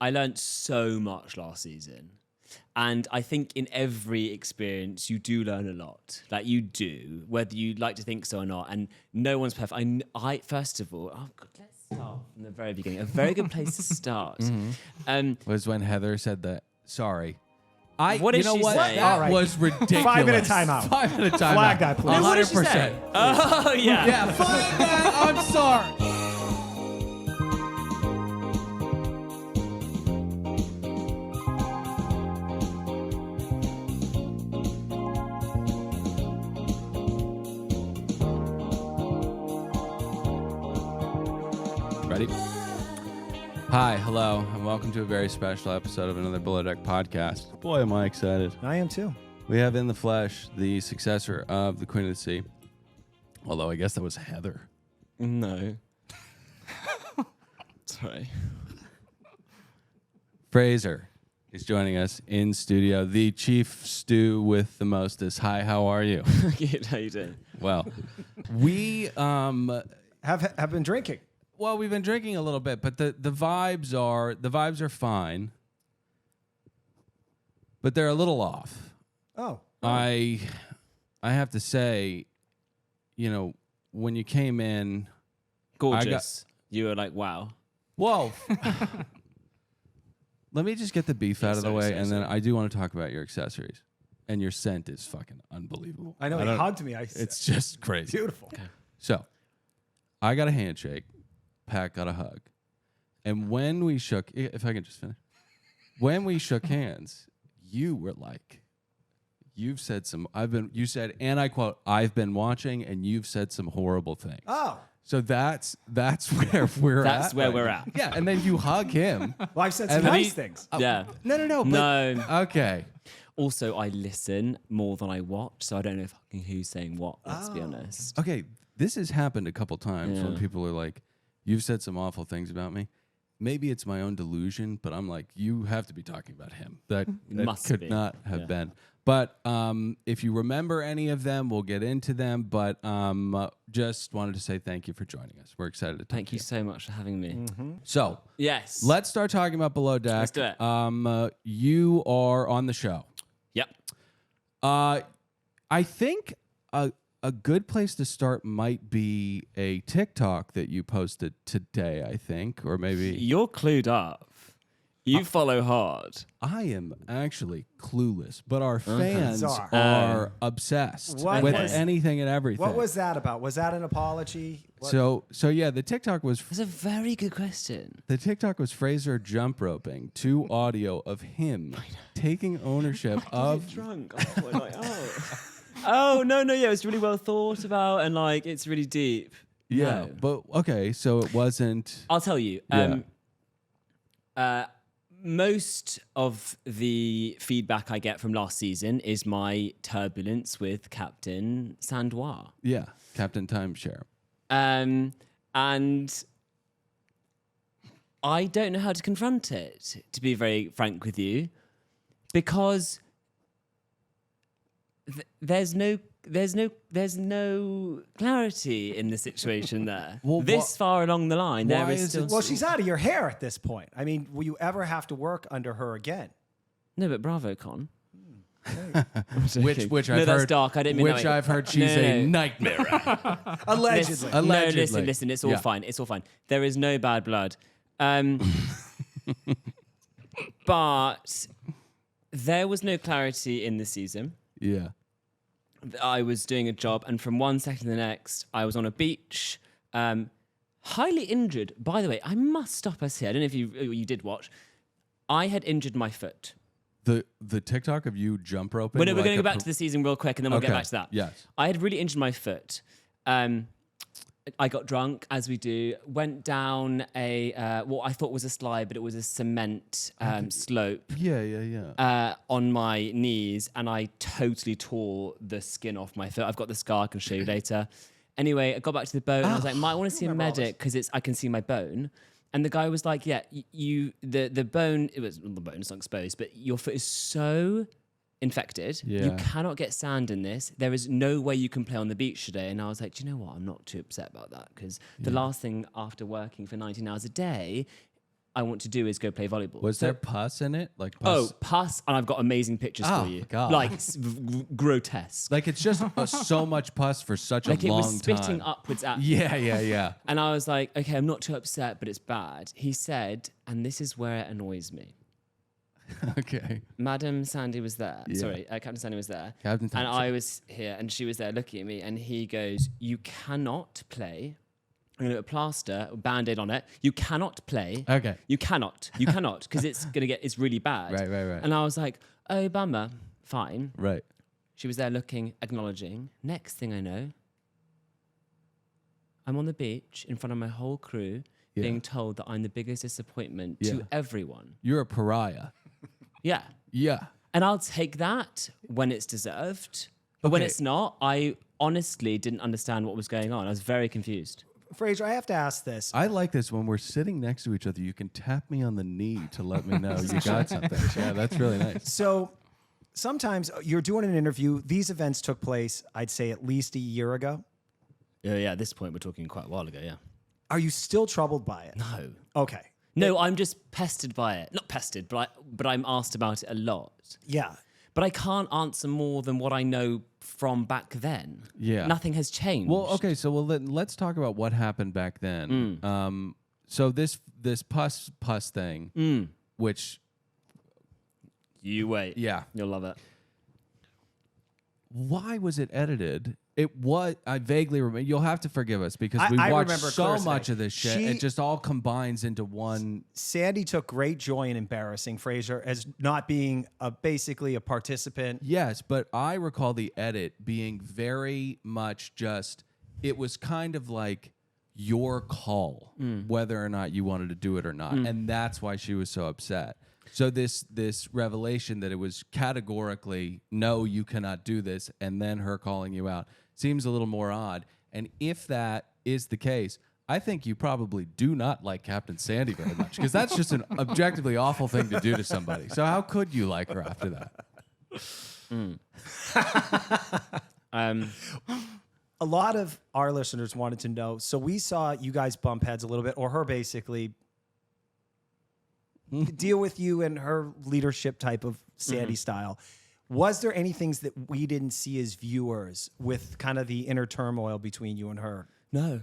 I learned so much last season. And I think in every experience, you do learn a lot. Like you do, whether you like to think so or not. And no one's perfect. I first of all, oh God, let's start from the very beginning. A very good place to start. Was when Heather said that. Sorry. What did she say? That was ridiculous. 5-minute timeout. 5-minute timeout. Flag that, please. No, what did she 100%. say? Oh, yeah. Yeah, flag that. I'm sorry. Ready? Hi, hello, and welcome to a very special episode of another Below Deck podcast. Boy, am I excited. I am too. We have in the flesh the successor of the Queen of the Sea. Although I guess that was Heather. No. Sorry. Fraser is joining us in studio. The chief stew with the mostest. Hi, how are you? Good, how you doing? Well, we Have been drinking. well, we've been drinking a little bit, but the vibes are fine. But they're a little off. Oh. I have to say, you know, when you came in, Gorgeous. You were like, wow. whoa. Let me just get the beef out of the way, sorry, and then I do want to talk about your accessories. And your scent is fucking unbelievable. I know he hugged me. It's just crazy. beautiful. Okay. So, I got a handshake. Pat got a hug. And when we shook, if I can just finish. When we shook hands, you were like, you said, and I quote, I've been watching, and you've said some horrible things. Oh. So that's where we're at. That's where right we're now. at. Yeah, and then you hug him. Well, I've said some And then nice he- things. Yeah. No. But, No. Okay. Also, I listen more than I watch, so I don't know fucking who's saying what, let's be honest. Okay. This has happened a couple times when Yeah. people are like, you've said some awful things about me. Maybe it's my own delusion, but I'm like, you have to be talking about him. That Must could be. not have Yeah. been. But if you remember any of them, we'll get into them. But just wanted to say thank you for joining us. We're excited to talk Thank to you so much for having me. So Yes. let's start talking about Below Deck. Let's do it. You are on the show. Yep. I think a good place to start might be a TikTok that you posted today, I think, or maybe You're clued up. You follow hard. I am actually clueless, but our fans Bizarre. are obsessed What with was- anything and everything. What was that about? Was that an apology? What? So yeah, the TikTok was That's a very good question. Fraser jump roping to audio of him taking ownership of Drunk. Oh, like, oh, no, yeah, it's really well thought about and like it's really deep. yeah, No. but okay, so it wasn't I'll tell you. Yeah. Most of the feedback I get from last season is my turbulence with Captain Sandois. yeah, Captain Timeshare. And I don't know how to confront it, to be very frank with you, because there's no clarity in the situation there. Well, this far along the line, there why is is still... it Well, she's out of your hair at this point. I mean, will you ever have to work under her again? No, but bravo, Con. Which No, I've that's heard. dark. I didn't mean Which that way. I've heard she's No, a no. nightmare. Allegedly. Allegedly. No, listen. It's all Yeah. fine. It's all fine. There is no bad blood. But there was no clarity in the season. Yeah. I was doing a job, and from one second to the next, I was on a beach, highly injured. By the way, I must stop us here. I don't know if you did watch. I had injured my foot. The TikTok of you jump roping. But no, we're like going to a go back to the season real quick, and then we'll get Okay. back to that. Yes. I had really injured my foot. I got drunk, as we do, went down what I thought was a slide, but it was a cement slope Yeah. on my knees, and I totally tore the skin off my foot. I've got the scar, I can show you later. Anyway, I got back to the boat, and I was like, I want to see a medic, because I can see my bone. And the guy was like, yeah, the bone, the bone is not exposed, but your foot is so infected. Yeah. You cannot get sand in this. There is no way you can play on the beach today. And I was like, do you know what? I'm not too upset about that, because the last thing after working for 19 hours a day I want to do is go play volleyball. Was So- there pus in it? Like Oh, pus? pus, and I've got amazing pictures Oh, for you. God. Like grotesque. Like it's just so much pus for such Like a it long was spitting time. upwards at me. Yeah. And I was like, okay, I'm not too upset, but it's bad. He said, and this is where it annoys me. Okay. Madam Sandy was there. Yeah. Sorry, Captain Sandy was there. Captain And Sandy. I was here, and she was there looking at me, and he goes, you cannot play. I'm going to put a plaster, a Band-Aid on it. You cannot play. Okay. You cannot, because it's really bad. Right. And I was like, oh, bummer, fine. Right. She was there looking, acknowledging. Next thing I know, I'm on the beach in front of my whole crew, being told that I'm the biggest disappointment to everyone. You're a pariah. Yeah. Yeah. And I'll take that when it's deserved. But when Okay. it's not, I honestly didn't understand what was going on. I was very confused. Fraser, I have to ask this. I like this when we're sitting next to each other. You can tap me on the knee to let me know you got something. Yeah, that's really nice. So sometimes you're doing an interview. These events took place, I'd say, at least a year ago. Yeah, at this point, we're talking quite a while ago, yeah. Are you still troubled by it? No. Okay. No, I'm just pestered by it. Not pestered, but I'm asked about it a lot. Yeah. But I can't answer more than what I know from back then. Yeah. Nothing has changed. Well, okay, so let's talk about what happened back then. So this pus thing, which You wait. yeah, You'll love it. why was it edited? I vaguely remember. You'll have to forgive us because we I watched remember so clear as much day. of this shit. She- It just all combines into one. Sandy took great joy in embarrassing Fraser as not being basically a participant. Yes, but I recall the edit being very much just, it was kind of like your call whether or not you wanted to do it or not. And that's why she was so upset. So this revelation that it was categorically, no, you cannot do this, and then her calling you out seems a little more odd. And if that is the case, I think you probably do not like Captain Sandy very much because that's just an objectively awful thing to do to somebody. So how could you like her after that? A lot of our listeners wanted to know. So we saw you guys bump heads a little bit, or her basically deal with you and her leadership type of Sandy style. Was there any things that we didn't see as viewers with kind of the inner turmoil between you and her? No.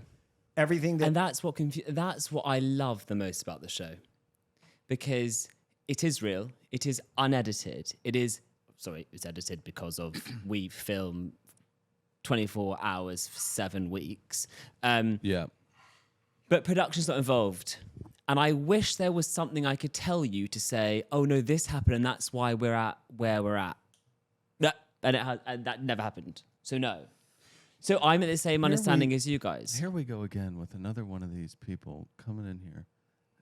Everything that And that's what I love the most about the show. Because it is real. It is unedited. It's edited because of we film 24 hours for 7 weeks. Yeah. But production's not involved. And I wish there was something I could tell you to say, oh no, this happened and that's why we're at where we're at. And that never happened. So no. So I'm at the same understanding as you guys. Here we go again with another one of these people coming in here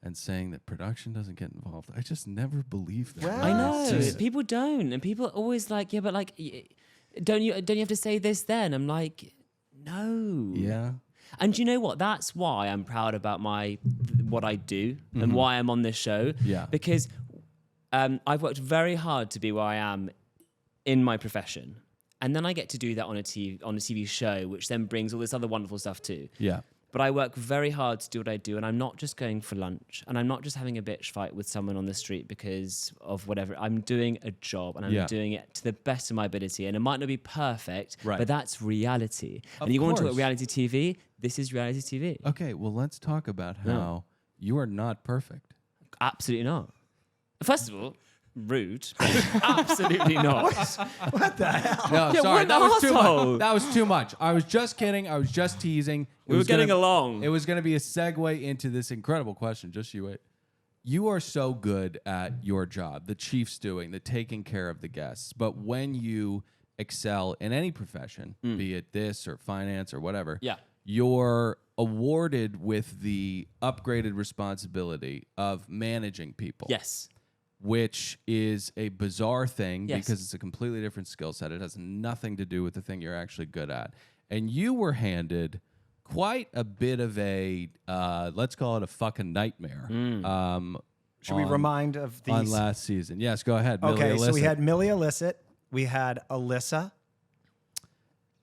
and saying that production doesn't get involved. I just never believe that. Well, I know. It's just- People don't. And people are always like, yeah, but like, don't you have to say this then? I'm like, no. Yeah. And you know what? That's why I'm proud about what I do and why I'm on this show. Yeah. Because I've worked very hard to be where I am in my profession. And then I get to do that on a TV show, which then brings all this other wonderful stuff too. Yeah. But I work very hard to do what I do, and I'm not just going for lunch, and I'm not just having a bitch fight with someone on the street because of whatever. I'm doing a job, and I'm doing it to the best of my ability, and it might not be perfect, Right. but that's reality. Of And you want to talk course. about reality TV? This is reality TV. Okay, well, let's talk about how you are not perfect. Absolutely not. First of all, rude. Absolutely not. No, Yeah, sorry, what an that was too asshole. much. That was too much. I was just kidding. I was just teasing. We were getting along. It was going to be a segue into this incredible question. Just you wait. You are so good at your job, the chief stewing, the taking care of the guests. But when you excel in any profession, be it this or finance or whatever, Yeah. you're awarded with the upgraded responsibility of managing people. Yes. Which is a bizarre thing Yes. because it's a completely different skill set. It has nothing to do with the thing you're actually good at. And you were handed quite a bit of a, let's call it a fucking nightmare. Should we remind of these? On last season. Yes, go ahead. Okay, Millie so we Illicit. had Millie Illicit. We had Alyssa.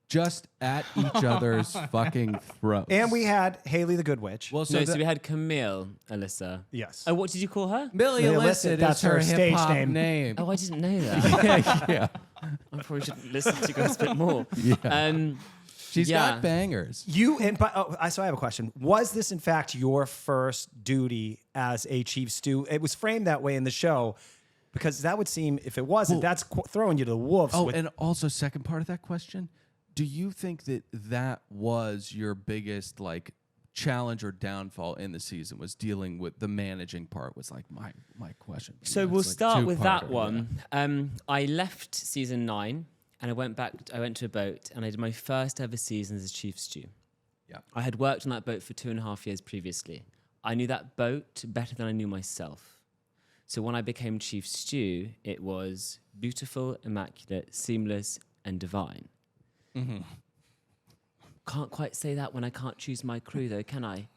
just at each other's fucking throats. And we had Haley the Good Witch. well, So we had Camille Alyssa. Yes. Oh, what did you call her? Millie Millie Illicit, Illicit, that's is her her stage hip-hop name. name. Oh, I didn't know that. yeah. I probably should listen to you guys a bit more. Yeah. She's yeah. got bangers. So I have a question. Was this in fact your first duty as a chief stew? It was framed that way in the show because that would seem, if it wasn't, that's throwing you to the wolves. Oh, and also second part of that question, do you think that was your biggest like challenge or downfall in the season, was dealing with the managing part? Was like my question. So we'll start with that one. I left season 9 and I went to a boat and I did my first ever season as chief stew. Yeah. I had worked on that boat for 2.5 years previously. I knew that boat better than I knew myself. So when I became chief stew, it was beautiful, immaculate, seamless, and divine. Mm-hmm. Can't quite say that when I can't choose my crew, though, can I?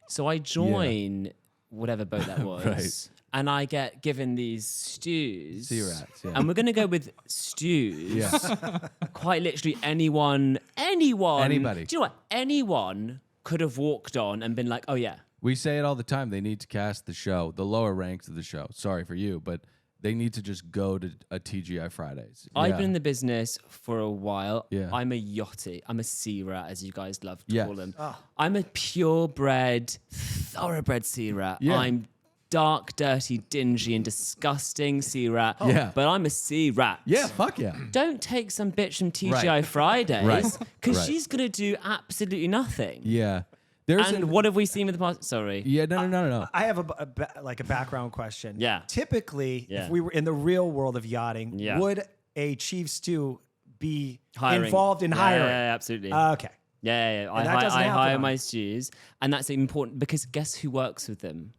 So I join whatever boat that was, Right. and I get given these stews. Sea rats, yeah. And we're going to go with stews. Yeah. Quite literally anyone. Anybody. Do you know what? Anyone could have walked on and been like, oh, yeah. We say it all the time. They need to cast the show, the lower ranks of the show. Sorry for you, but they need to just go to a TGI Fridays. I've Yeah. been in the business for a while. Yeah. I'm a yachty. I'm a sea rat, as you guys love to Yes. call them. Oh. I'm a purebred, thoroughbred sea rat. Yeah. I'm dark, dirty, dingy, and disgusting sea rat. Yeah. But I'm a sea rat. Yeah, fuck yeah. Don't take some bitch from TGI Right. Fridays Right. because Right. she's going to do absolutely nothing. Yeah. There's And what have we seen with the past? Sorry. Yeah, no. I have a background question. Yeah. Typically, Yeah. if we were in the real world of yachting, Yeah. would a chief stew be Hiring. involved in hiring? Yeah, absolutely. Okay. Yeah. And that doesn't I happen hire on- my stews, and that's important because guess who works with them?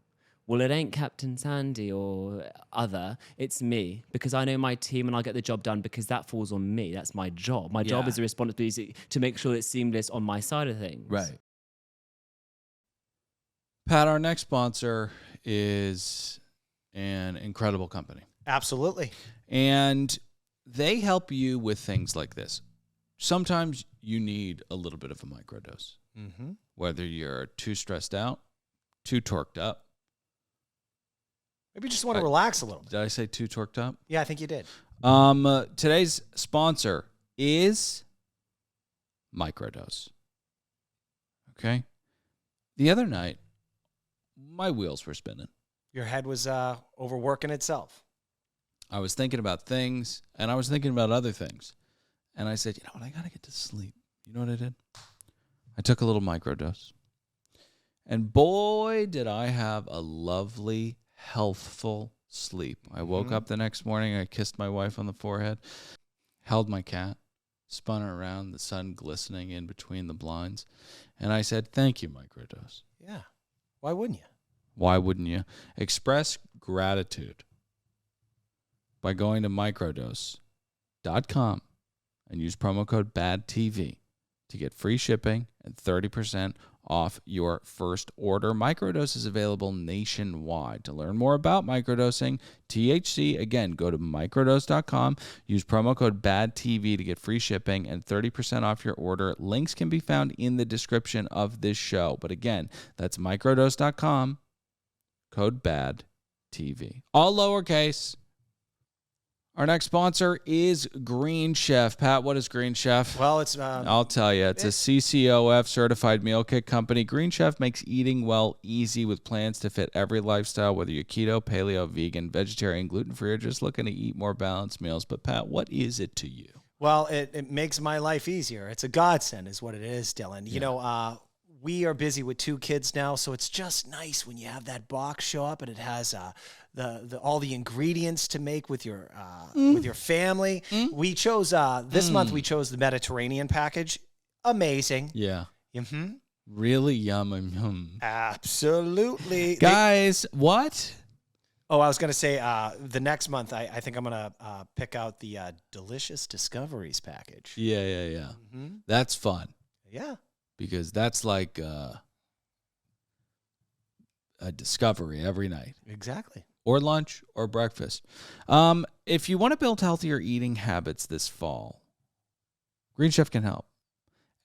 Well, it ain't Captain Sandy or other. It's me because I know my team and I'll get the job done because that falls on me. That's my job. My job Yeah. is a responsibility to make sure it's seamless on my side of things. Right. Pat, our next sponsor is an incredible company. Absolutely. And they help you with things like this. Sometimes you need a little bit of a microdose, Mm-hmm. whether you're too stressed out, too torqued up. Maybe you just want to relax a little bit. Did I say too torqued up? Yeah, I think you did. Today's sponsor is Microdose. Okay? The other night, my wheels were spinning. Your head was overworking itself. I was thinking about things, and I was thinking about other things. And I said, you know what, I got to get to sleep. You know what I did? I took a little microdose. And boy, did I have a lovely, healthful sleep. I woke up the next morning, I kissed my wife on the forehead, held my cat, spun her around, the sun glistening in between the blinds. And I said, thank you, microdose. Yeah. Why wouldn't you? Why wouldn't you? Express gratitude by going to microdose.com and use promo code BADTV to get free shipping and 30% off your first order. Microdose is available nationwide. To learn more about microdosing, THC, again, go to microdose.com, use promo code BADTV to get free shipping and 30% off your order. Links can be found in the description of this show. But again, that's microdose.com, code BADTV. All lowercase. Our next sponsor is Green Chef. Pat, what is Green Chef? Well, it's I'll tell you. It's a CCOF certified meal kit company. Green Chef makes eating well easy with plans to fit every lifestyle, whether you're keto, paleo, vegan, vegetarian, gluten-free, or just looking to eat more balanced meals. But Pat, what is it to you? Well, it makes my life easier. It's a godsend is what it is, Dylan. You know, we are busy with 2 kids now, so it's just nice when you have that box show up and it has all the ingredients to make with your family. We chose this month. We chose the Mediterranean package. Amazing. Yeah. Mm-hmm. Really yum. Absolutely, Guys, what? Oh, I was going to say the next month, I think I'm going to pick out the Delicious Discoveries package. Yeah. Mm-hmm. That's fun Yeah. because that's like a discovery every night. Exactly. Or lunch or breakfast. If you want to build healthier eating habits this fall, Green Chef can help.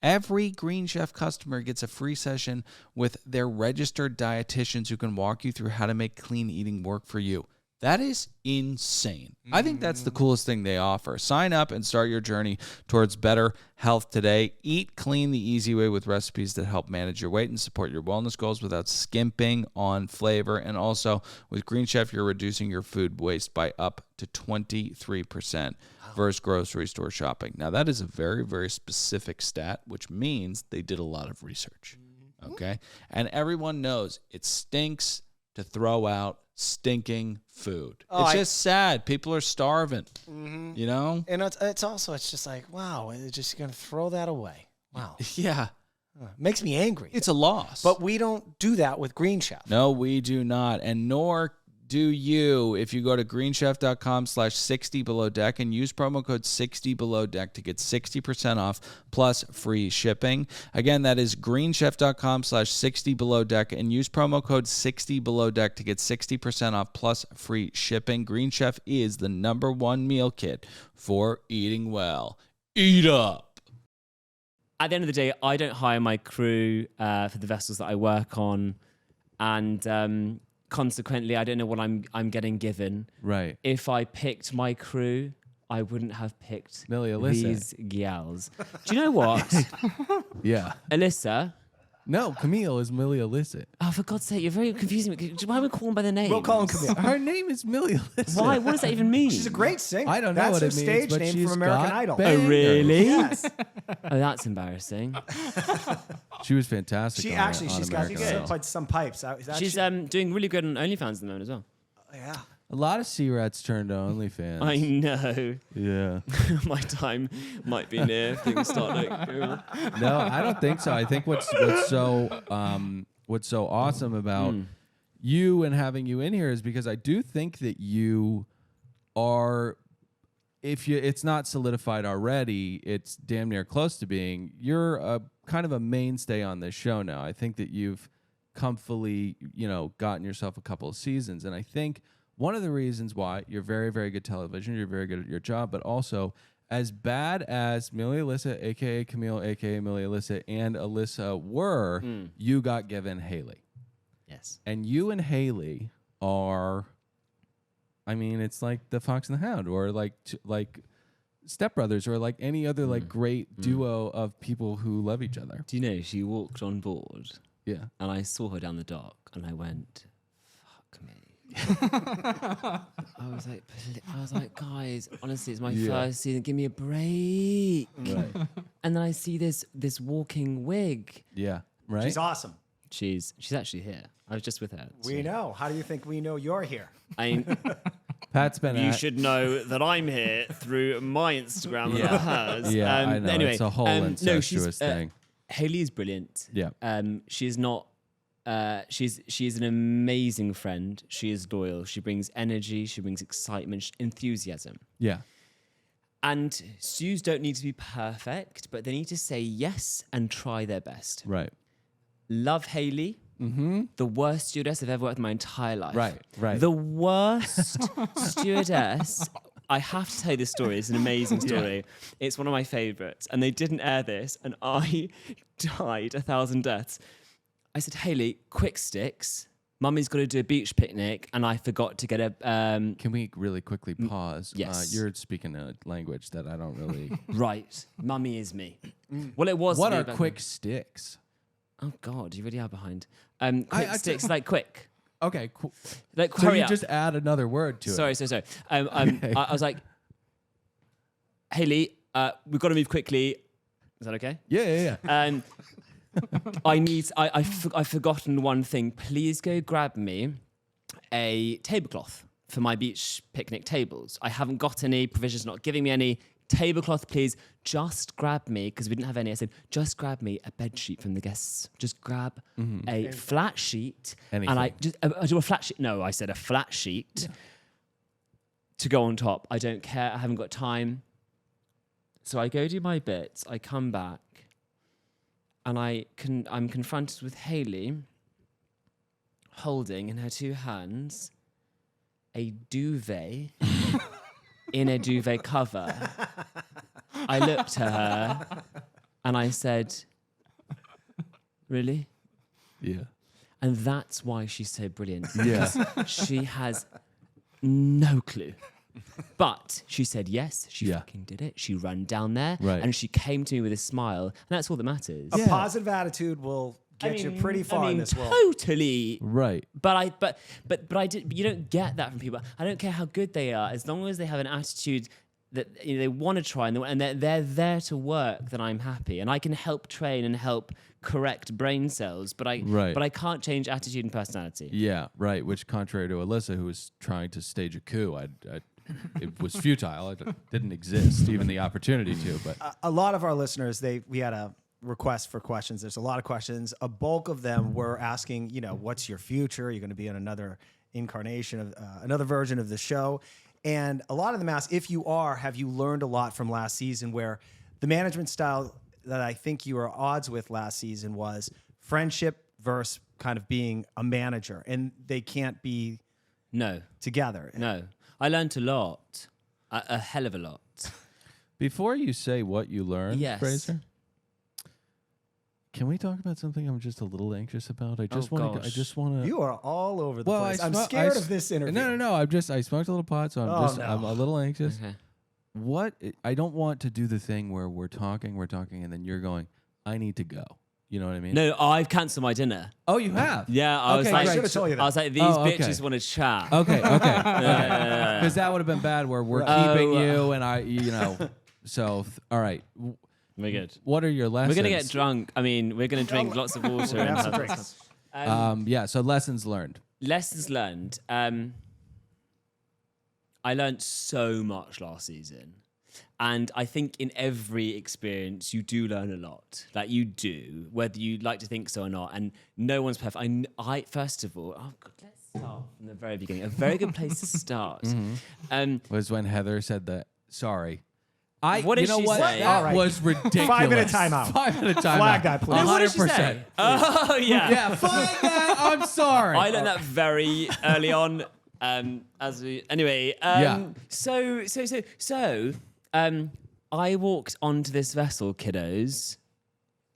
Every Green Chef customer gets a free session with their registered dietitians who can walk you through how to make clean eating work for you. That is insane. I think that's the coolest thing they offer. Sign up and start your journey towards better health today. Eat clean the easy way with recipes that help manage your weight and support your wellness goals without skimping on flavor. And also, with Green Chef, you're reducing your food waste by up to 23% versus grocery store shopping. Now, that is a very, very specific stat, which means they did a lot of research. Okay? And everyone knows it stinks to throw out stinking food. It's just sad. People are starving, you know? And it's also, it's just like, wow, it's just going to throw that away. Wow. Yeah. Makes me angry. It's a loss. But we don't do that with Green Chef. No, we do not. And nor do you if you go to greenchef.com/60belowdeck and use promo code 60belowdeck to get 60% off plus free shipping. Again, that is greenchef.com/60belowdeck and use promo code 60belowdeck to get 60% off plus free shipping. Green Chef is the #1 meal kit for eating well. Eat up. At the end of the day, I don't hire my crew for the vessels that I work on, and consequently, I don't know what I'm getting given. Right. If I picked my crew, I wouldn't have picked Millie Alyssa. these gals. Do you know what? Yeah. Alyssa? No, Camille is Millie Alyssa. Oh, for God's sake, you're very confusing me. Why are we calling by the name? We'll call him Camille. Her name is Millie Alyssa. Why? What does that even mean? She's a great singer. I don't know That's what her it means, stage but name she's from American got Idol. bangers. Oh, really? Yes. Oh, that's embarrassing. She was fantastic. She on actually, on she's got American Idol. some pipes. She's doing really good on OnlyFans at the moment as well. Yeah. A lot of C-Rats turned to OnlyFans. I know. Yeah. My time might be near. Things start like... No, I don't think so. I think what's so awesome about you and having you in here is because I do think that you are, it's not solidified already, it's damn near close to being. You're a kind of a mainstay on this show now. I think that you've comfortably, gotten yourself a couple of seasons, and I think one of the reasons why you're very, very good television, you're very good at your job, but also as bad as Millie Alyssa, a.k.a. Camille, a.k.a. Millie Alyssa, and Alyssa were, you got given Haley. Yes. And you and Haley are, I mean, it's like the Fox and the Hound, or like Step Brothers, or like any other like great duo of people who love each other. Do you know, she walked on board Yeah. and I saw her down the dock and I went, fuck me. I was like, guys, honestly, it's my first season. Give me a break. Right. And then I see this walking wig. Yeah. Right. She's awesome. She's actually here. I was just with her. We know. How do you think we know you're here? Pat's been You at, should know that I'm here through my Instagram and hers. Yeah, I know. Anyway, It's a whole incestuous thing. Haley is brilliant. Yeah. She's not. She's an amazing friend. She is loyal. She brings energy. She brings excitement, enthusiasm. Yeah. And stews don't need to be perfect, but they need to say yes and try their best. Right. Love Haley. Mm-hmm. The worst stewardess I've ever worked in my entire life. Right. The worst stewardess. I have to tell you this story. It's an amazing story. Yeah. It's one of my favorites. And they didn't air this, and I died 1,000 deaths. I said, Haley, quick sticks. Mummy's got to do a beach picnic, and I forgot to get a... Can we really quickly pause? Yes. You're speaking a language that I don't really... Right. Mummy is me. Well, it was... What are quick sticks? Oh, God, you really are behind. Quick sticks, like quick. Okay, cool. Like, So hurry you up. just add another word to it. Sorry. Okay. I was like, Haley, we've got to move quickly. Is that okay? Yeah. I've forgotten one thing. Please go grab me a tablecloth for my beach picnic tables. I haven't got any. Provision's not giving me any. Tablecloth, please. Just grab me, because we didn't have any. I said, just grab me a bed sheet from the guests. Just grab a flat sheet. Anything. And I do a flat sheet. No, I said a flat sheet to go on top. I don't care. I haven't got time. So I go do my bits. I come back. And I'm confronted with Haley holding in her two hands a duvet in a duvet cover. I looked at her And I said, really? Yeah. And that's why she's so brilliant. Yeah. She has no clue. But she said yes, she Yeah. fucking did it. She ran down there Right. and she came to me with a smile. And that's all that matters. A positive attitude will get you pretty far in this world. Totally. Right. But I did. But you don't get that from people. I don't care how good they are, as long as they have an attitude that they want to try and they're there to work. Then I'm happy, and I can help train and help correct brain cells. But I can't change attitude and personality. Yeah, right. Which, contrary to Alyssa, who was trying to stage a coup, it was futile. It didn't exist, even the opportunity to. But A lot of our listeners, we had a request for questions. There's a lot of questions. A bulk of them were asking, what's your future? Are you going to be on another incarnation of another version of the show? And a lot of them ask, if you are, have you learned a lot from last season, where the management style that I think you were at odds with last season was friendship versus kind of being a manager, and they can't be together. No. I learned a lot, a hell of a lot. before you say what you learned, Yes. Fraser, can we talk about something I'm just a little anxious about? I just want to. You are all over the place. I'm scared of this interview. No. I smoked a little pot, so I'm a little anxious. Okay. I don't want to do the thing where we're talking, and then you're going, I need to go. You know what I mean? No, I've cancelled my dinner. Oh, you have? Yeah, I was Okay, like, great. I should have told you that. I was like, these bitches want to chat. Okay. Because that would have been bad where we're keeping you and I, So, all right. We're good. What are your lessons? We're going to get drunk. I mean, we're going to drink lots of water. We're gonna and have some drinks. So lessons learned. Lessons learned. I learned so much last season. And I think in every experience, you do learn a lot. Like you do, whether you like to think so or not. And no one's perfect. I first of all, let's start from the very beginning. A very good place to start. Was when Heather said that, sorry. What did she say? That All right. was ridiculous. 5-minute timeout. 5-minute timeout. Flag that, please. No, what did she 100%. say? Oh, yeah. Yeah, flag that. I'm sorry. I learned that very early on. Anyway. So, I walked onto this vessel, kiddos,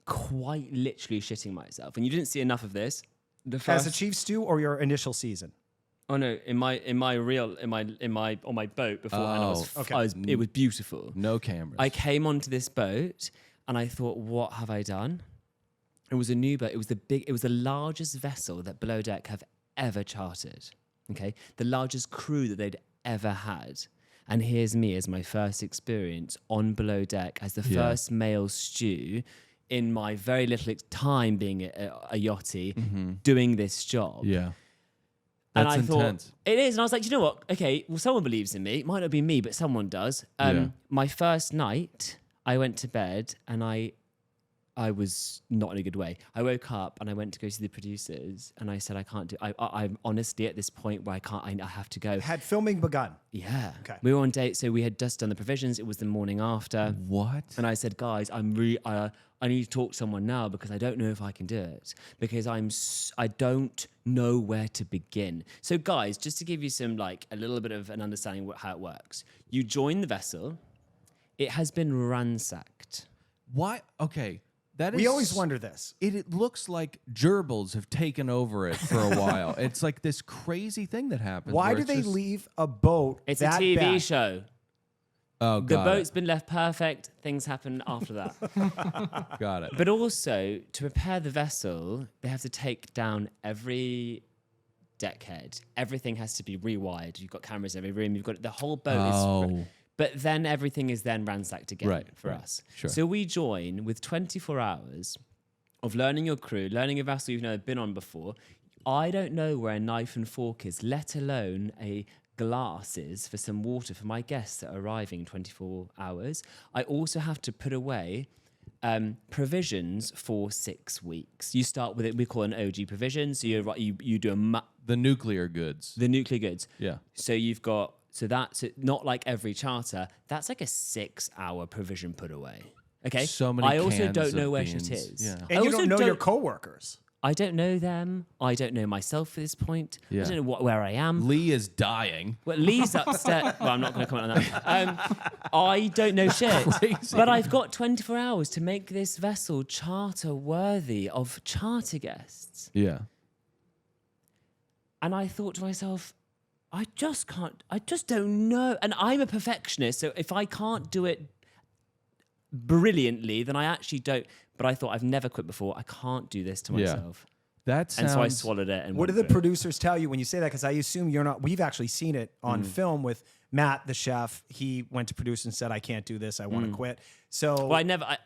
quite literally shitting myself, and you didn't see enough of this. As a chief stew or your initial season? Oh no! On my boat beforehand, it was beautiful. No cameras. I came onto this boat and I thought, what have I done? It was a new boat. It was the largest vessel that Below Deck have ever chartered. Okay, the largest crew that they'd ever had. And here's me as my first experience on Below Deck as the first male stew in my very little time being a yachty, doing this job. Yeah. And That's I thought, intense. it is. And I was like, you know what? Okay, well, someone believes in me. It might not be me, but someone does. My first night, I went to bed and I was not in a good way. I woke up and I went to go see the producers and I said, I can't do. I'm honestly at this point where I have to go. Had filming begun? Yeah. Okay. We were on date, so we had just done the provisions. It was the morning after. What? And I said, guys, I need to talk to someone now because I don't know if I can do it because I don't know where to begin. So guys, just to give you some a little bit of an understanding how it works. You join the vessel. It has been ransacked. Why? Okay. We always wonder this. It looks like gerbils have taken over it for a while. It's like this crazy thing that happens. Why where do it's they just- leave a boat It's that a TV bad? show. Oh, The got boat's been left perfect. Things happen after that. it. Got it. But also, to repair the vessel, they have to take down every deckhead. Everything has to be rewired. You've got cameras in every room. You've got the whole boat is... But then everything is then ransacked again for us. Sure. So we join with 24 hours of learning your crew, learning a vessel you've never been on before. I don't know where a knife and fork is, let alone a glass is for some water for my guests that are arriving in 24 hours. I also have to put away provisions for 6 weeks. You start with it, we call it an OG provision. So you do The nuclear goods. the nuclear goods. Yeah. So you've got... So that's not like every charter. That's like a 6-hour provision put away. Okay. So many I also cans don't of know where beans. shit is. Yeah. And I you also don't know your coworkers. I don't know them. I don't know myself at this point. Yeah. I don't know where I am. Lee is dying. Well, Lee's upstairs. Well, I'm not going to comment on that. I don't know shit. Crazy. But I've got 24 hours to make this vessel charter worthy of charter guests. Yeah. And I thought to myself, I just don't know. And I'm a perfectionist. So if I can't do it brilliantly, then I actually don't. But I thought, I've never quit before. I can't do this to myself. That sounds... And so I swallowed it. And What do went the for it. producers tell you when you say that? Because I assume you're not. We've actually seen it on film with Matt, the chef. He went to produce and said, "I can't do this. I want to quit." So, Well,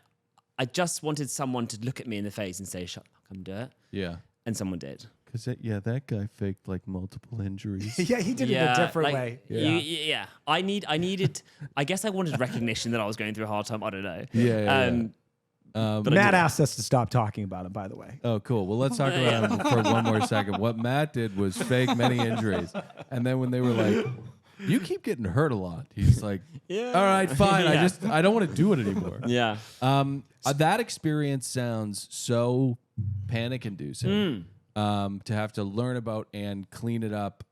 I just wanted someone to look at me in the face and say, "Shut the fuck up and do it." Yeah. And someone did. Because, that guy faked, like, multiple injuries. yeah, he did it a different way. Yeah. I needed. I guess I wanted recognition that I was going through a hard time. I don't know. Yeah. But Matt asked us to stop talking about him, by the way. Oh, cool. Well, let's talk about him for one more second. What Matt did was fake many injuries. And then when they were like, you keep getting hurt a lot, he's like, all right, fine. Yeah. I don't want to do it anymore. Yeah. That experience sounds so panic-inducing to have to learn about and clean it up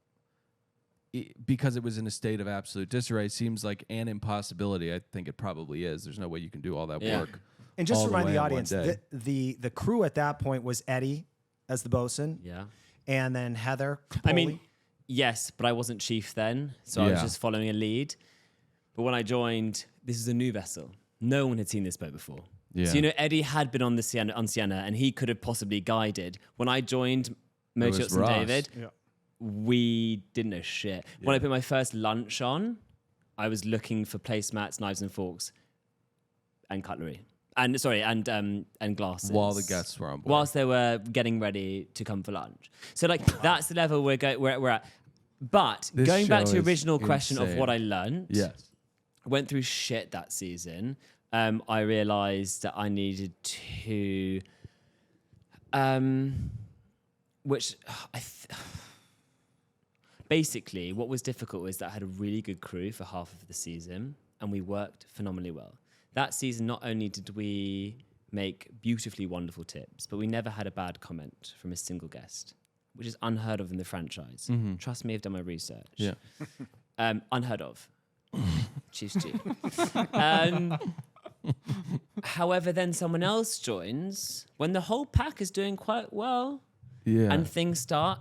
because it was in a state of absolute disarray. Seems like an impossibility. I think it probably is. There's no way you can do all that work. And just all to remind way the in one audience, day. the crew at that point was Eddie as the bosun, Yeah. and then Heather. I Capoli. mean, yes, but I wasn't chief then, so I was Yeah. just following a lead. But when I joined, this is a new vessel. No one had seen this boat before. Yeah. So Eddie had been on Sienna, and he could have possibly guided. When I joined Motor Yachts and Ross. David, we didn't know shit. When I put my first lunch on, I was looking for placemats, knives and forks, and cutlery. And glasses. While the guests were on board. Whilst they were getting ready to come for lunch. So that's the level we're at. But This going back to show the is original question of insane. what I learned, Yes. I went through shit that season. I realized that I needed to, basically what was difficult was that I had a really good crew for half of the season and we worked phenomenally well. That season, not only did we make beautifully wonderful tips, but we never had a bad comment from a single guest, which is unheard of in the franchise. Trust me, I've done my research. Yeah. Unheard of. Cheers, G. However, then someone else joins when the whole pack is doing quite well Yeah. and things start,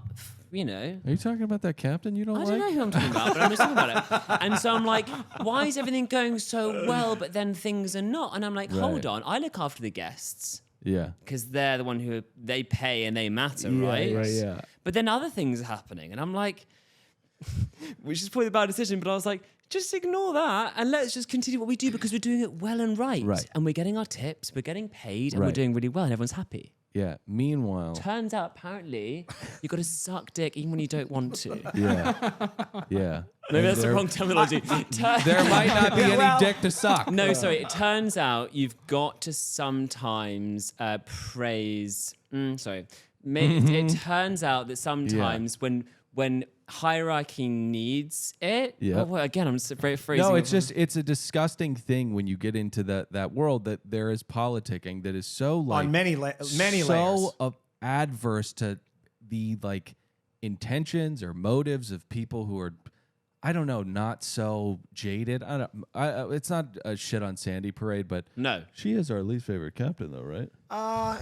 Are you talking about that captain you don't I like? don't know who I'm talking about, but I'm just talking about it. And so I'm like, why is everything going so well, but then things are not? And I'm like, hold on, I look after the guests Yeah. because they're the one who they pay and they matter, right? Right, yeah. But then other things are happening, and I'm like, which is probably a bad decision, but I was like, just ignore that and let's just continue what we do because we're doing it well and right. Right. And we're getting our tips, we're getting paid, and we're Right. doing really well, and everyone's happy. Yeah. Meanwhile. Turns out, apparently, you got to suck dick even when you don't want to. Yeah. Yeah. Maybe that's the wrong terminology. There might not be any dick to suck. No, sorry. It turns out you've got to sometimes praise. It turns out that sometimes when hierarchy needs it. Yeah. Well, again, I'm just phrasing. No, it it's a disgusting thing when you get into that world that there is politicking that is so like on many layers. so adverse to the like intentions or motives of people who are, I don't know, not so jaded. It's not a shit on Sandy Parade, but No. she is our least favorite captain, though, right?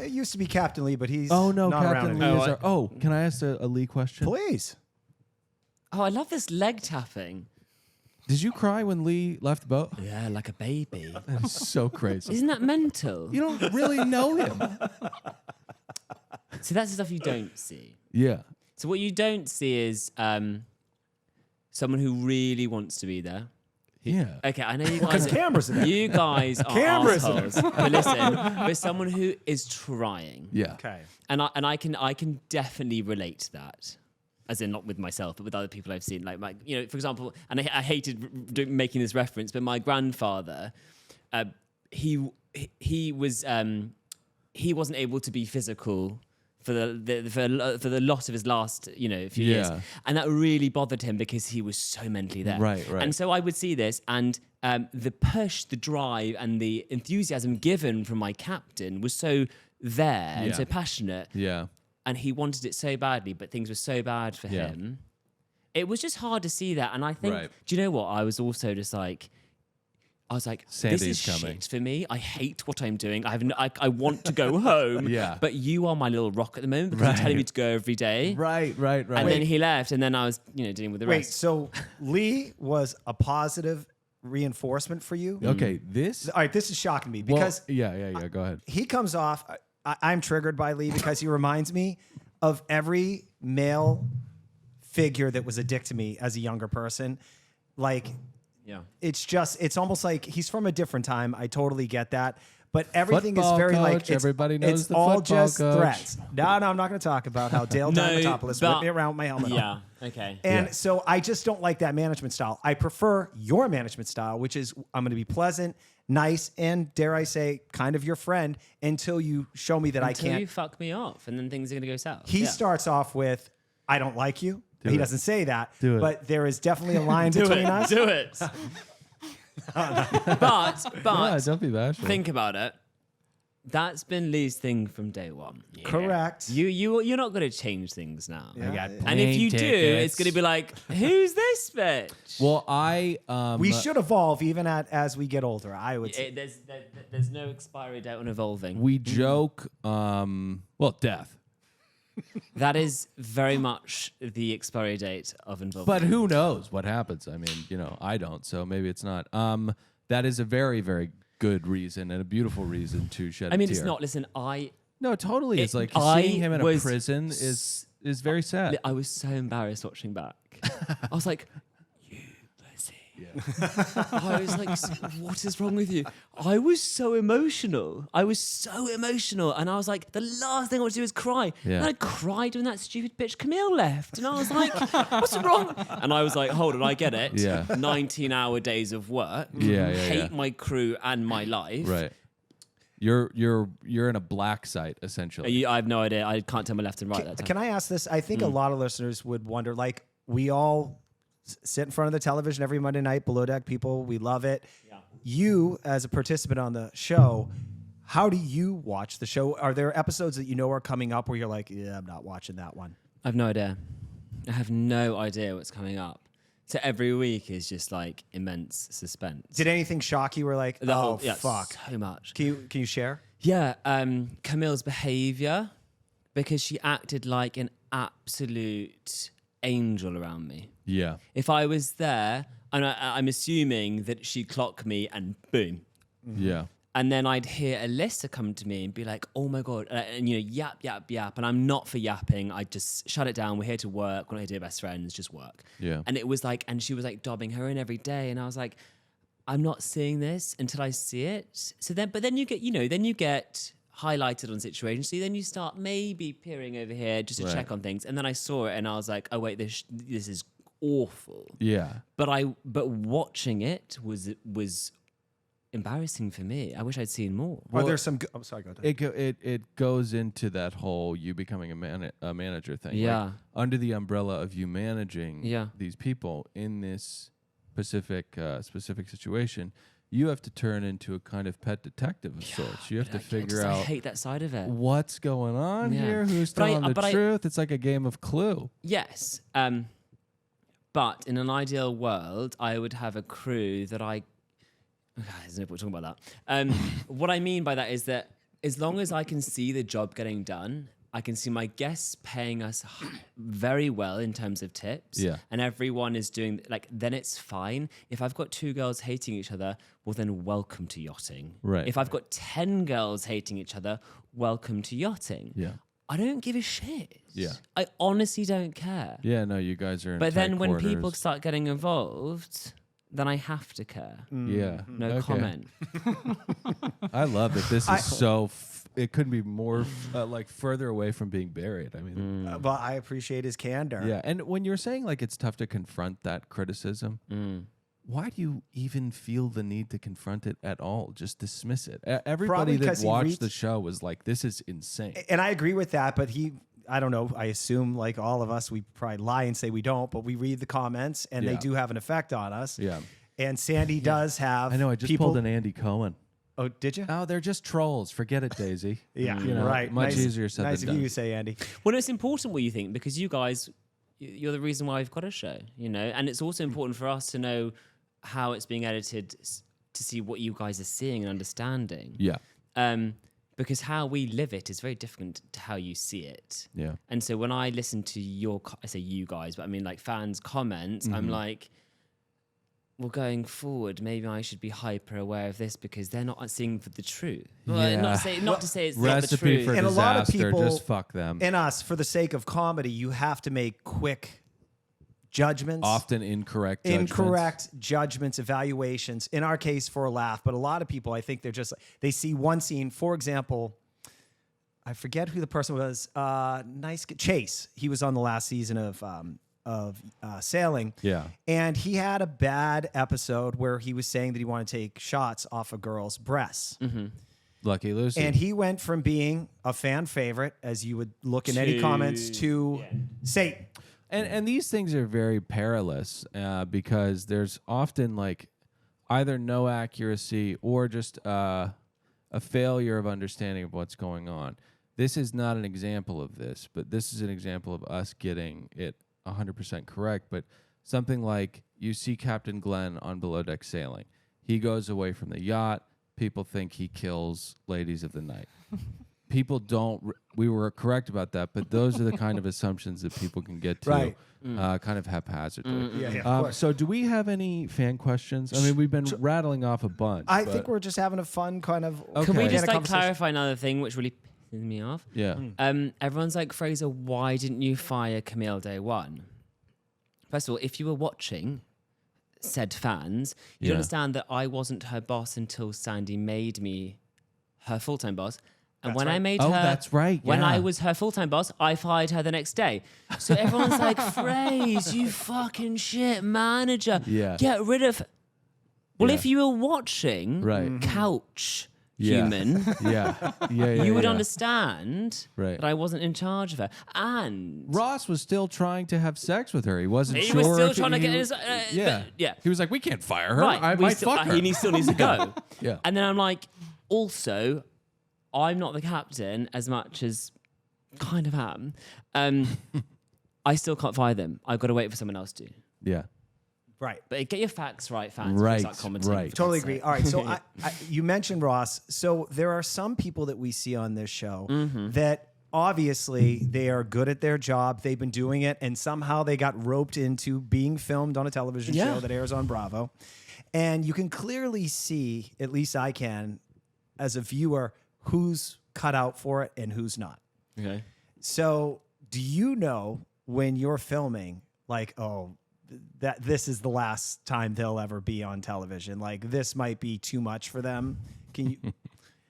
It used to be Captain Lee, but he's Oh no, not Captain around Lee anymore. is our. Can I ask a Lee question? Please. Oh, I love this leg tapping. Did you cry when Lee left the boat? Yeah, like a baby. That is so crazy. Isn't that mental? You don't really know him. So that's the stuff you don't see. Yeah. So what you don't see is someone who really wants to be there. Yeah. Okay, I know you Because guys. cameras are there. You guys are Cameras are assholes. But listen, there's someone who is trying. Yeah. Okay. And I can definitely relate to that, as in not with myself, but with other people I've seen. Like my, for example, and I hated making this reference, but my grandfather, he wasn't able to be physical for the lot of his last few years, and that really bothered him because he was so mentally there. Right. And so I would see this, and the push, the drive, and the enthusiasm given from my captain was so there and so passionate. Yeah. and he wanted it so badly, but things were so bad for him. It was just hard to see that. And I think, do you know what? I was also just like, this Sandy's is coming. shit for me. I hate what I'm doing. I want to go home. But you are my little rock at the moment because you're telling me to go every day. Right. And then he left, and then I was, dealing with the Wait, rest. so Lee was a positive reinforcement for you? Okay, All right, this is shocking me because yeah. Go ahead. he comes off. I'm triggered by Lee because he reminds me of every male figure that was a dick to me as a younger person. Like, it's almost like he's from a different time. I totally get that. But everything Football is very coach, like everybody knows it's the all football just coach. threats. No, I'm not going to talk about how Dale Diamantopoulos whipped me around with my helmet on. Yeah, okay. And so I just don't like that management style. I prefer your management style, which is I'm going to be pleasant, nice, and dare I say, kind of your friend until you show me that I Until can't. you fuck me off, and then things are going to go south. He starts off with, I don't like you. He doesn't say that, Do it. but there is definitely a line between us. Do it. But Don't be bashful. think about it. That's been Lee's thing from day one. Correct. You're not going to change things now. Yeah. And if you do, tickets. it's going to be like, who's this bitch? Well, We should evolve even as we get older. I would say. There's no expiry date on evolving. we joke. Death. That is very much the expiry date of evolving. But who knows what happens? I mean, I don't, so maybe it's not. That is a very, very good reason and a beautiful reason to shed a tear. it's not. Listen, No, totally. It's like I seeing him in a was prison is very sad. I was so embarrassed watching back. I was like, you pussy. I was like, what is wrong with you? I was so emotional. And I was like, the last thing I want to do is cry. Yeah. And I cried when that stupid bitch Camille left. And I was like, what's wrong? And I was like, hold on, I get it. Yeah. 19-hour days of work. Yeah. Hate my crew and my life. Right. You're in a black site essentially. I have no idea. I can't tell my left and right that time. Can I ask this? I think a lot of listeners would wonder, like, we all sit in front of the television every Monday night, Below Deck people. We love it. Yeah. You, as a participant on the show, how do you watch the show? Are there episodes that are coming up where you're like, yeah, I'm not watching that one? I have no idea. I have no idea what's coming up. So every week is just like immense suspense. Did anything shock you? Were like, fuck. So much. Can you share? Yeah, Camille's behavior, because she acted like an absolute angel around me. Yeah. If I was there, and I'm assuming that she'd clock me and boom. Yeah. And then I'd hear Alyssa come to me and be like, oh my God, and yap. And I'm not for yapping. I just shut it down. We're here to work. We're not here to be best friends, just work. Yeah. And it was like, and she was like dobbing her in every day. And I was like, I'm not seeing this until I see it. But then you get highlighted on situations. So then you start maybe peering over here just to check on things. And then I saw it and I was like, oh wait, this is awful. Yeah. But watching it was embarrassing for me. I wish I'd seen more. Are there some? I'm sorry, go ahead. It goes into that whole you becoming a manager thing. Yeah. Like, under the umbrella of you managing Yeah. these people in this specific situation, you have to turn into a kind of pet detective of sorts. You have to figure I out hate that side of it. what's going on Yeah. here, who's But telling the truth. It's like a game of Clue. Yes. But in an ideal world, I would have a crew that there's no point talking about that. What I mean by that is that as long as I can see the job getting done, I can see my guests paying us very well in terms of tips. Yeah. And everyone is doing, then it's fine. If I've got 2 girls hating each other, well, then welcome to yachting. Right. If I've got 10 girls hating each other, welcome to yachting. Yeah. I don't give a shit. Yeah. I honestly don't care. Yeah, no, you guys are in But tight then when quarters. people start getting involved, then I have to care. Yeah. No Okay. comment. I love that this is it couldn't be more further away from being buried. I mean, But I appreciate his candor. yeah. And when you're saying it's tough to confront that criticism, why do you even feel the need to confront it at all? Just dismiss it. Everybody that 'cause he watched reads- the show was like, "This is insane." And I agree with that, but I don't know. I assume, like all of us, we probably lie and say we don't, but we read the comments and they Yeah. do have an effect on us. Yeah. And Sandy does have. I know. I just people, pulled an Andy Cohen. Oh, did you? Oh, they're just trolls. Forget it, Daisy. Yeah, You know, right. Much Nice- easier said Nice than of you done. to say, Andy. Well, it's important what you think because you guys, you're the reason why we've got a show, you know, and it's also important for us to know how it's being edited to see what you guys are seeing and understanding. Yeah. Because how we live it is very different to how you see it. Yeah. And so when I listen to I say you guys, but I mean like fans' comments, Mm-hmm. I'm like, well, going forward, maybe I should be hyper aware of this because they're not seeing for the truth. Well, Yeah. not to say it's not the Recipe truth. for And a disaster. lot of people- Just fuck them. And us, for the sake of comedy, you have to make quick judgments. Often incorrect Judgments, evaluations, in our case for a laugh. But a lot of people, I think they see one scene. For example, I forget who the person was. Chase. He was on the last season of Sailing. Yeah. And he had a bad episode where he was saying that he wanted to take shots off a girl's breasts. Lucky Lucy. And he went from being a fan favorite, as you would look in any comments, to Satan. And these things are very perilous because there's often like either no accuracy or just a failure of understanding of what's going on. This is not an example of this, but this is an example of us getting it 100% correct. But something like you see Captain Glenn on Below Deck Sailing. He goes away from the yacht. People think he kills ladies of the night. People don't. We were correct about that, but those are the kind of assumptions that people can get to, Right. kind of haphazardly. Yeah, of course. So, do we have any fan questions? I mean, we've been rattling off a bunch. I but- think we're just having a fun kind of. Okay. Can we Yeah, just organic like conversation. clarify another thing which really pisses me off? Yeah. Everyone's like, Fraser, why didn't you fire Camille day one? First of all, if you were watching said fans, you'd Yeah. understand that I wasn't her boss until Sandy made me her full-time boss. And when I made Oh, her, that's right, When yeah. I was her full-time boss, I fired her the next day. So everyone's like, Fraser, you fucking shit manager. Yeah. Get rid of. Well, Yeah. if you were watching Right. Couch Yeah. Human, yeah. you would yeah. understand Right. that I wasn't in charge of her. And Ross was still trying to have sex with her. He wasn't he sure. was still if trying to he- get his. Yeah. but- yeah. He was like, we can't fire her. Right. I we might still, fuck her. He still needs to go. Yeah. And then I'm like, also, I'm not the captain as much as kind of am. I still can't fire them. I've got to wait for someone else to. Yeah. Right. But get your facts right, fans. Right, Start commenting, right. for Totally God's agree. sake. All right. So you mentioned Ross. So there are some people that we see on this show that obviously they are good at their job. They've been doing it, and somehow they got roped into being filmed on a television show that airs on Bravo. And you can clearly see, at least I can, as a viewer, who's cut out for it and who's not. Okay. So do you know when you're filming, like, oh, that this is the last time they'll ever be on television? Like, this might be too much for them. Can you?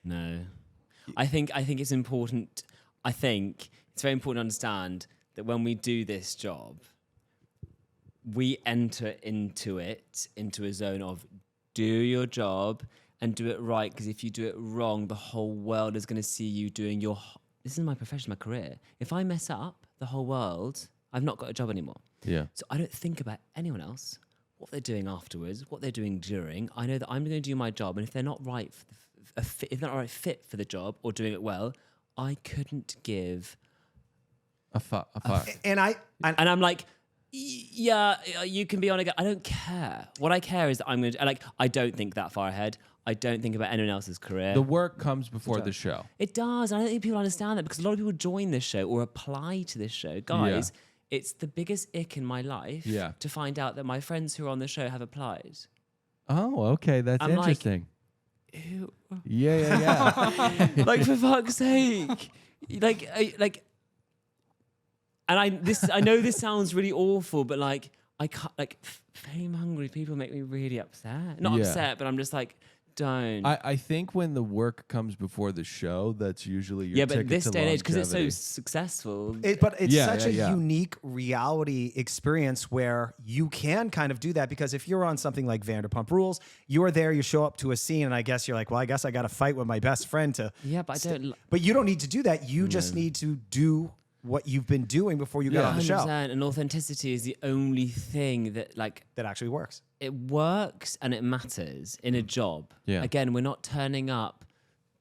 No. I think it's important. I think it's very important to understand that when we do this job, we enter into a zone of do your job and do it right. Because if you do it wrong, the whole world is going to see you doing your. This is my profession, my career. If I mess up, the whole world, I've not got a job anymore. Yeah. So I don't think about anyone else, what they're doing afterwards, what they're doing during. I know that I'm going to do my job, and if they're not right, if they're not a right fit for the job or doing it well, I couldn't give. A fuck. And And I'm like, yeah, you can be on again. I don't care. What I care is that I'm going to like. I don't think that far ahead. I don't think about anyone else's career. The work comes before the show. It does. I don't think people understand that because a lot of people join this show or apply to this show. Guys, it's the biggest ick in my life to find out that my friends who are on the show have applied. Oh, okay. That's I'm like, interesting. Ew. Yeah. Like, for fuck's sake. And I know this sounds really awful, but like, I can't, like, fame hungry people make me really upset. Not Yeah. upset, but I'm just like, don't. I think when the work comes before the show, that's usually your yeah, ticket but this to day and age, because it's so longevity. successful. but it's Yeah, such yeah, a yeah. unique reality experience where you can kind of do that, because if you're on something like Vanderpump Rules, you're there, you show up to a scene, and I guess you're like, well, I guess I got to fight with my best friend to. Yeah, but I don't. But you don't need to do that. You just need to do what you've been doing before you got on the show. 100%. And authenticity is the only thing that That actually works. it works and it matters in a job. Yeah. Again, we're not turning up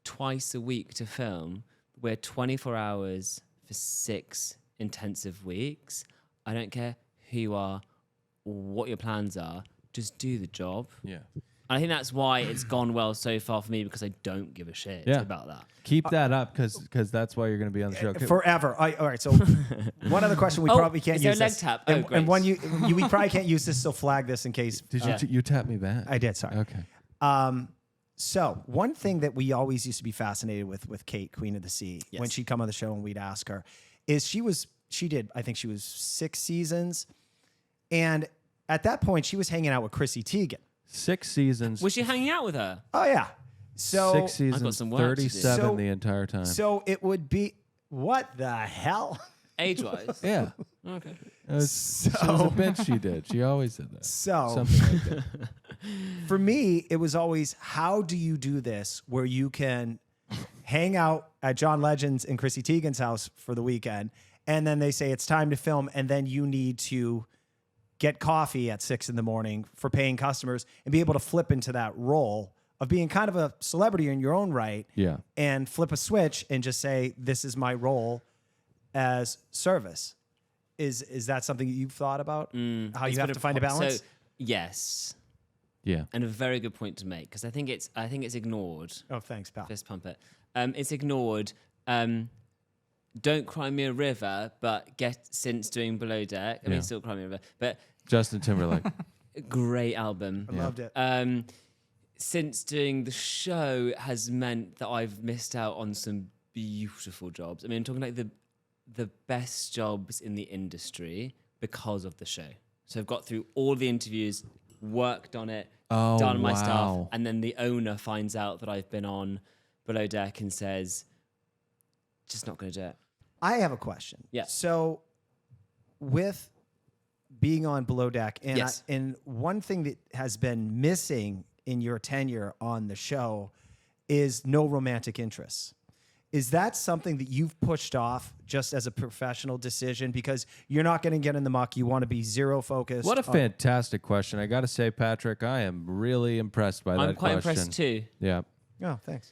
twice a week to film. We're 24 hours for 6 intensive weeks. I don't care who you are or what your plans are. Just do the job. Yeah. And I think that's why it's gone well so far for me, because I don't give a shit about that. Keep that up because that's why you're going to be on the show. Forever. All right. So one other question we probably can't is there use a leg this. tap? And, Great. and one we probably can't use this, so flag this in case. Did you tap me back? I did. Sorry. Okay. So one thing that we always used to be fascinated with Kate, Queen of the Sea, when she'd come on the show and we'd ask her, is she did 6 seasons, and at that point she was hanging out with Chrissy Teigen. 6 seasons. Was she hanging out with her? Oh yeah. So 6 seasons, some work to do. 37 So- the entire time. So it would be what the hell? Age-wise? yeah. Okay. It was a bit she did. She always did that. So Something like that. for me, it was always, how do you do this where you can hang out at John Legend's and Chrissy Teigen's house for the weekend, and then they say it's time to film, and then you need to get coffee at 6 a.m. for paying customers and be able to flip into that role of being kind of a celebrity in your own right, Yeah. and flip a switch and just say, this is my role as service. Is that something that you've thought about? How you It's have been to find a balance? So, yes. Yeah. And a very good point to make, because I think it's ignored. Oh, thanks, pal. Fist pump it. It's ignored. Don't Cry Me a River, but since doing Below Deck, I mean, still Cry Me a River, but Justin Timberlake. great album. I loved it. Since doing the show has meant that I've missed out on some beautiful jobs. I mean, I'm talking like the best jobs in the industry because of the show. So I've got through all the interviews, worked on it, done my stuff, and then the owner finds out that I've been on Below Deck and says, just not going to do it. I have a question. Yeah. So with being on Below Deck, and, Yes. and one thing that has been missing in your tenure on the show is no romantic interests. Is that something that you've pushed off just as a professional decision because you're not going to get in the muck? You want to be zero focused. What a fantastic question. I got to say, Patrick, I am really impressed by that I'm quite question. impressed too. Yeah. Oh, thanks.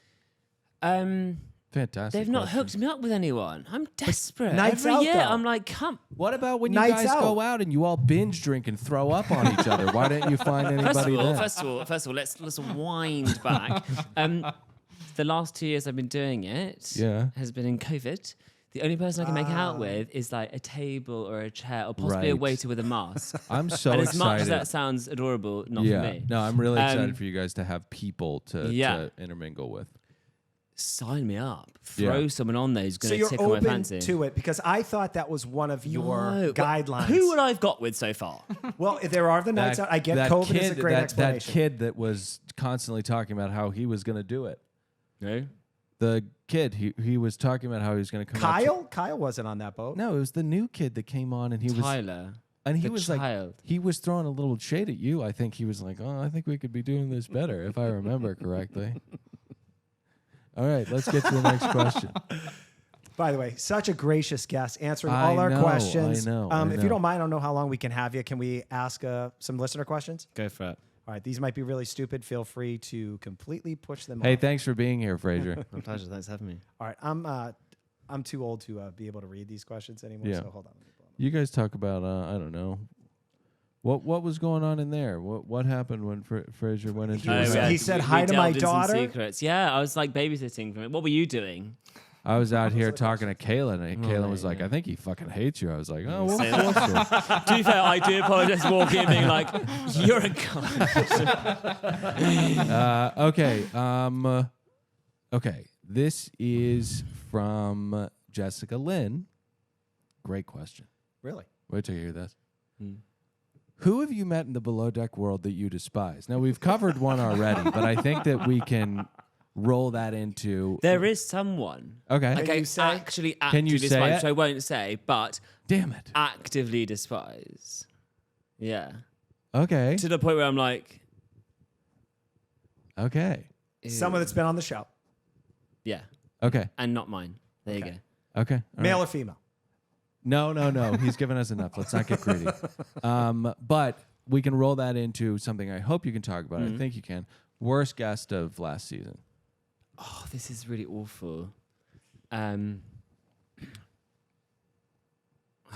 Fantastic. They've not question. hooked me up with anyone. I'm desperate. nights Every out, year, though. I'm like, come. What about when you Nights guys out. go out and you all binge drink and throw up on each other? Why don't you find anybody there? First of all, let's wind back. The last 2 years I've been doing it has been in COVID. The only person I can make out with is like a table or a chair or possibly a Right. waiter with a mask. I'm so and as excited. much as that sounds adorable, not for me. No, I'm really excited for you guys to have people to Yeah. intermingle with. Sign me up. Throw someone on there who's So going to you're tickle my open fancy. to it because I thought that was one of your No. guidelines. Who would I've got with so far? Well, there are the nights out. I get COVID is a great that explanation. kid that was constantly talking about how he was going to do it. No. The kid, he was talking about how he was going to come out to- Kyle? Kyle wasn't on that boat. No, it was the new kid that came on and he was Tyler. and he the was child. like he was throwing a little shade at you. I think he was like, "Oh, I think we could be doing this better if I remember correctly." All right, let's get to the next question. By the way, such a gracious guest answering I all our know, questions. I know, If you don't mind, I don't know how long we can have you. Can we ask some listener questions? Go for it. All right, these might be really stupid. Feel free to completely push them Hey, off. thanks for being here, Fraser. My pleasure. Thanks for having me. All right, I'm too old to be able to read these questions anymore. Yeah. So hold on. Let me pull them You guys talk about I don't know. What was going on in there? What happened when Fraser went into? his He said hi to my delved into some daughter? Secrets. Yeah, I was like babysitting from it. What were you doing? I was out here talking to Kaylin, and Kaylin was like, "I think he fucking hates you." I was like, "Oh, well, To be fair, I do apologize for walking in being like, you're a cunt. okay. Okay. This is from Jessica Lynn. Great question. Really? Wait till you hear this. Who have you met in the below deck world that you despise? Now we've covered one already, but I think that we can roll that into. There is someone. Okay. Like I you say? actually Can you actively say despise, it? which I won't say, but Damn it. actively despise. Yeah. Okay. To the point where I'm like, Okay. ew. Someone that's been on the show. Yeah. Okay. And not mine. There you Okay. go. Okay. All Male right. or female? No. He's given us enough. Let's not get greedy. But we can roll that into something I hope you can talk about. I think you can. Worst guest of last season. Oh, this is really awful. I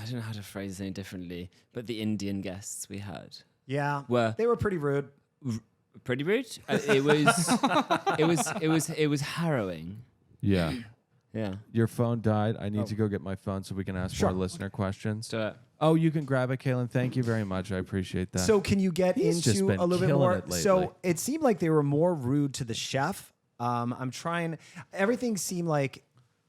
don't know how to phrase it any differently, but the Indian guests we had Yeah, were they were pretty rude. pretty rude. It was harrowing. Yeah. Yeah. Your phone died. I need to go get my phone so we can ask more listener questions. So Oh, you can grab it, Kaylin. Thank you very much. I appreciate that. So can you get He's just into been a little bit killing more? it lately. So it seemed like they were more rude to the chef. I'm trying. Everything seemed like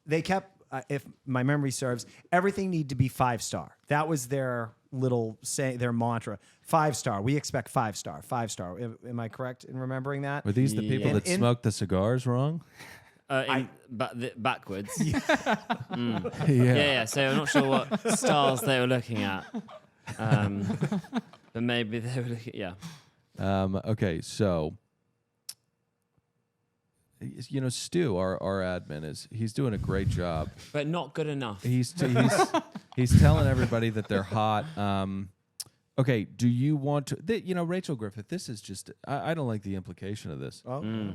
they kept. If my memory serves, everything needed to be 5-star. That was their little their mantra. 5-star. We expect 5-star. 5-star. Am I correct in remembering that? Were these the people Yeah. that smoked the cigars wrong? backwards. Yeah. So I'm not sure what styles they were looking at. But maybe they were looking. Yeah. Okay, so Stu, our admin he's doing a great job. But not good enough. He's telling everybody that they're hot. Okay, do you want to? Rachel Griffith. This is just. I don't like the implication of this. Oh.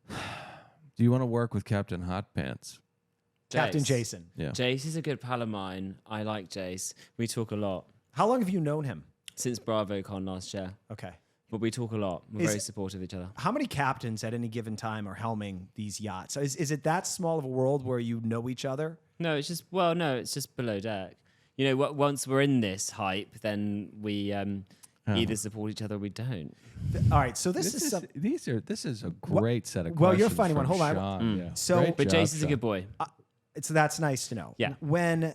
Do you want to work with Captain Hot Pants? Captain Jace. Jason. Yeah. Jace is a good pal of mine. I like Jace. We talk a lot How long have you known him? since BravoCon last year. Okay. But we talk a lot. We're Is- very supportive of each other. How many captains at any given time are helming these yachts? Is it that small of a world where you know each other? No, it's just below deck. Once we're in this hype, then we either support each or we don't. All right. So this is some, This is a great set of Well, questions. you're a funny one. from Hold on. Sean. Yeah. So- Great But job, Jace is a Sean. good boy. so that's nice to know. Yeah. When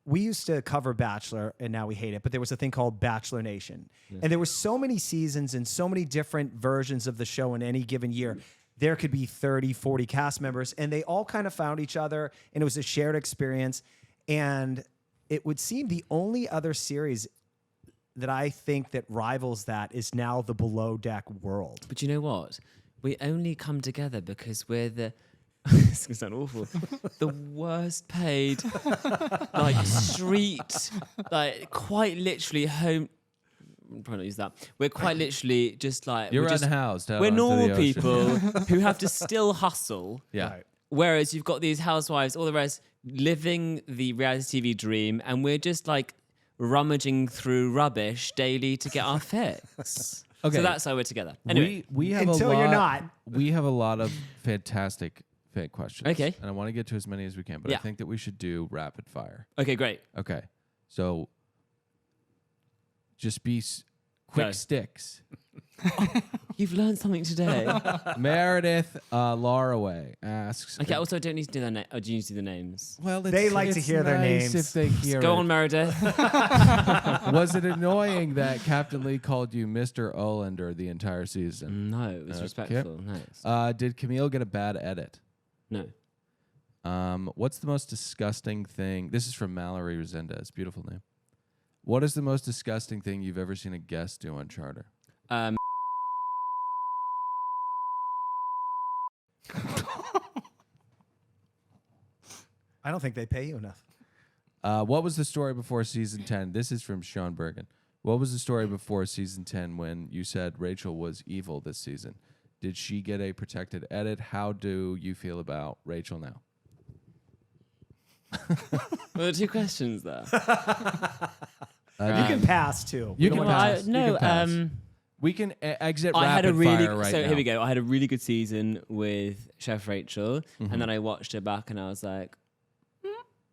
we used to cover Bachelor, and now we hate it, but there was a thing called Bachelor Nation. And there were so many seasons and so many different versions of the show in any given year. There could be 30, 40 cast members, and they all kind of found each other, and it was a shared experience. And it would seem the only other series that I think that rivals that is now the Below Deck world. But you know what? We only come together because we're the. This is gonna sound awful. The worst paid, street, quite literally home. I'm trying to use that. We're quite literally just You're we're just, unhoused. out We're onto the normal ocean. people who have to still hustle. Yeah. Right. Whereas you've got these housewives, all the rest, living the reality TV dream, and we're just rummaging through rubbish daily to get our fix. Okay. So that's how we're together. Anyway, We have Until a lot, you're not. We have a lot of fantastic fan questions. Okay. And I want to get to as many as we can, but I Yeah. think that we should do rapid fire. okay, great. Okay. So just be quick Go. sticks. You've learned something today. Meredith Laraway asks. Okay, also, I don't need to do their name. Oh, do you need to do the names? Well, They like to it's hear their nice names. if they hear Go it. on, Meredith. Was it annoying that Captain Lee called you Mr. Olender the entire season? No, it was Okay. respectful. No. Did Camille get a bad edit? No. What's the most disgusting thing? This is from Mallory Resendez. Beautiful name. What is the most disgusting thing you've ever seen a guest do on Charter? I don't think they pay you enough. What was the story before season 10? This is from Sean Bergen. What was the story before season 10 when you said Rachel was evil this season? Did she get a protected edit? How do you feel about Rachel now? Well, there are two questions there. You can pass too. You We can don't wanna- pass. No, You can pass. We can exit I had a rapid really fire right so now. here we go. I had a really good season with Chef Rachel, and then I watched her back, and I was like,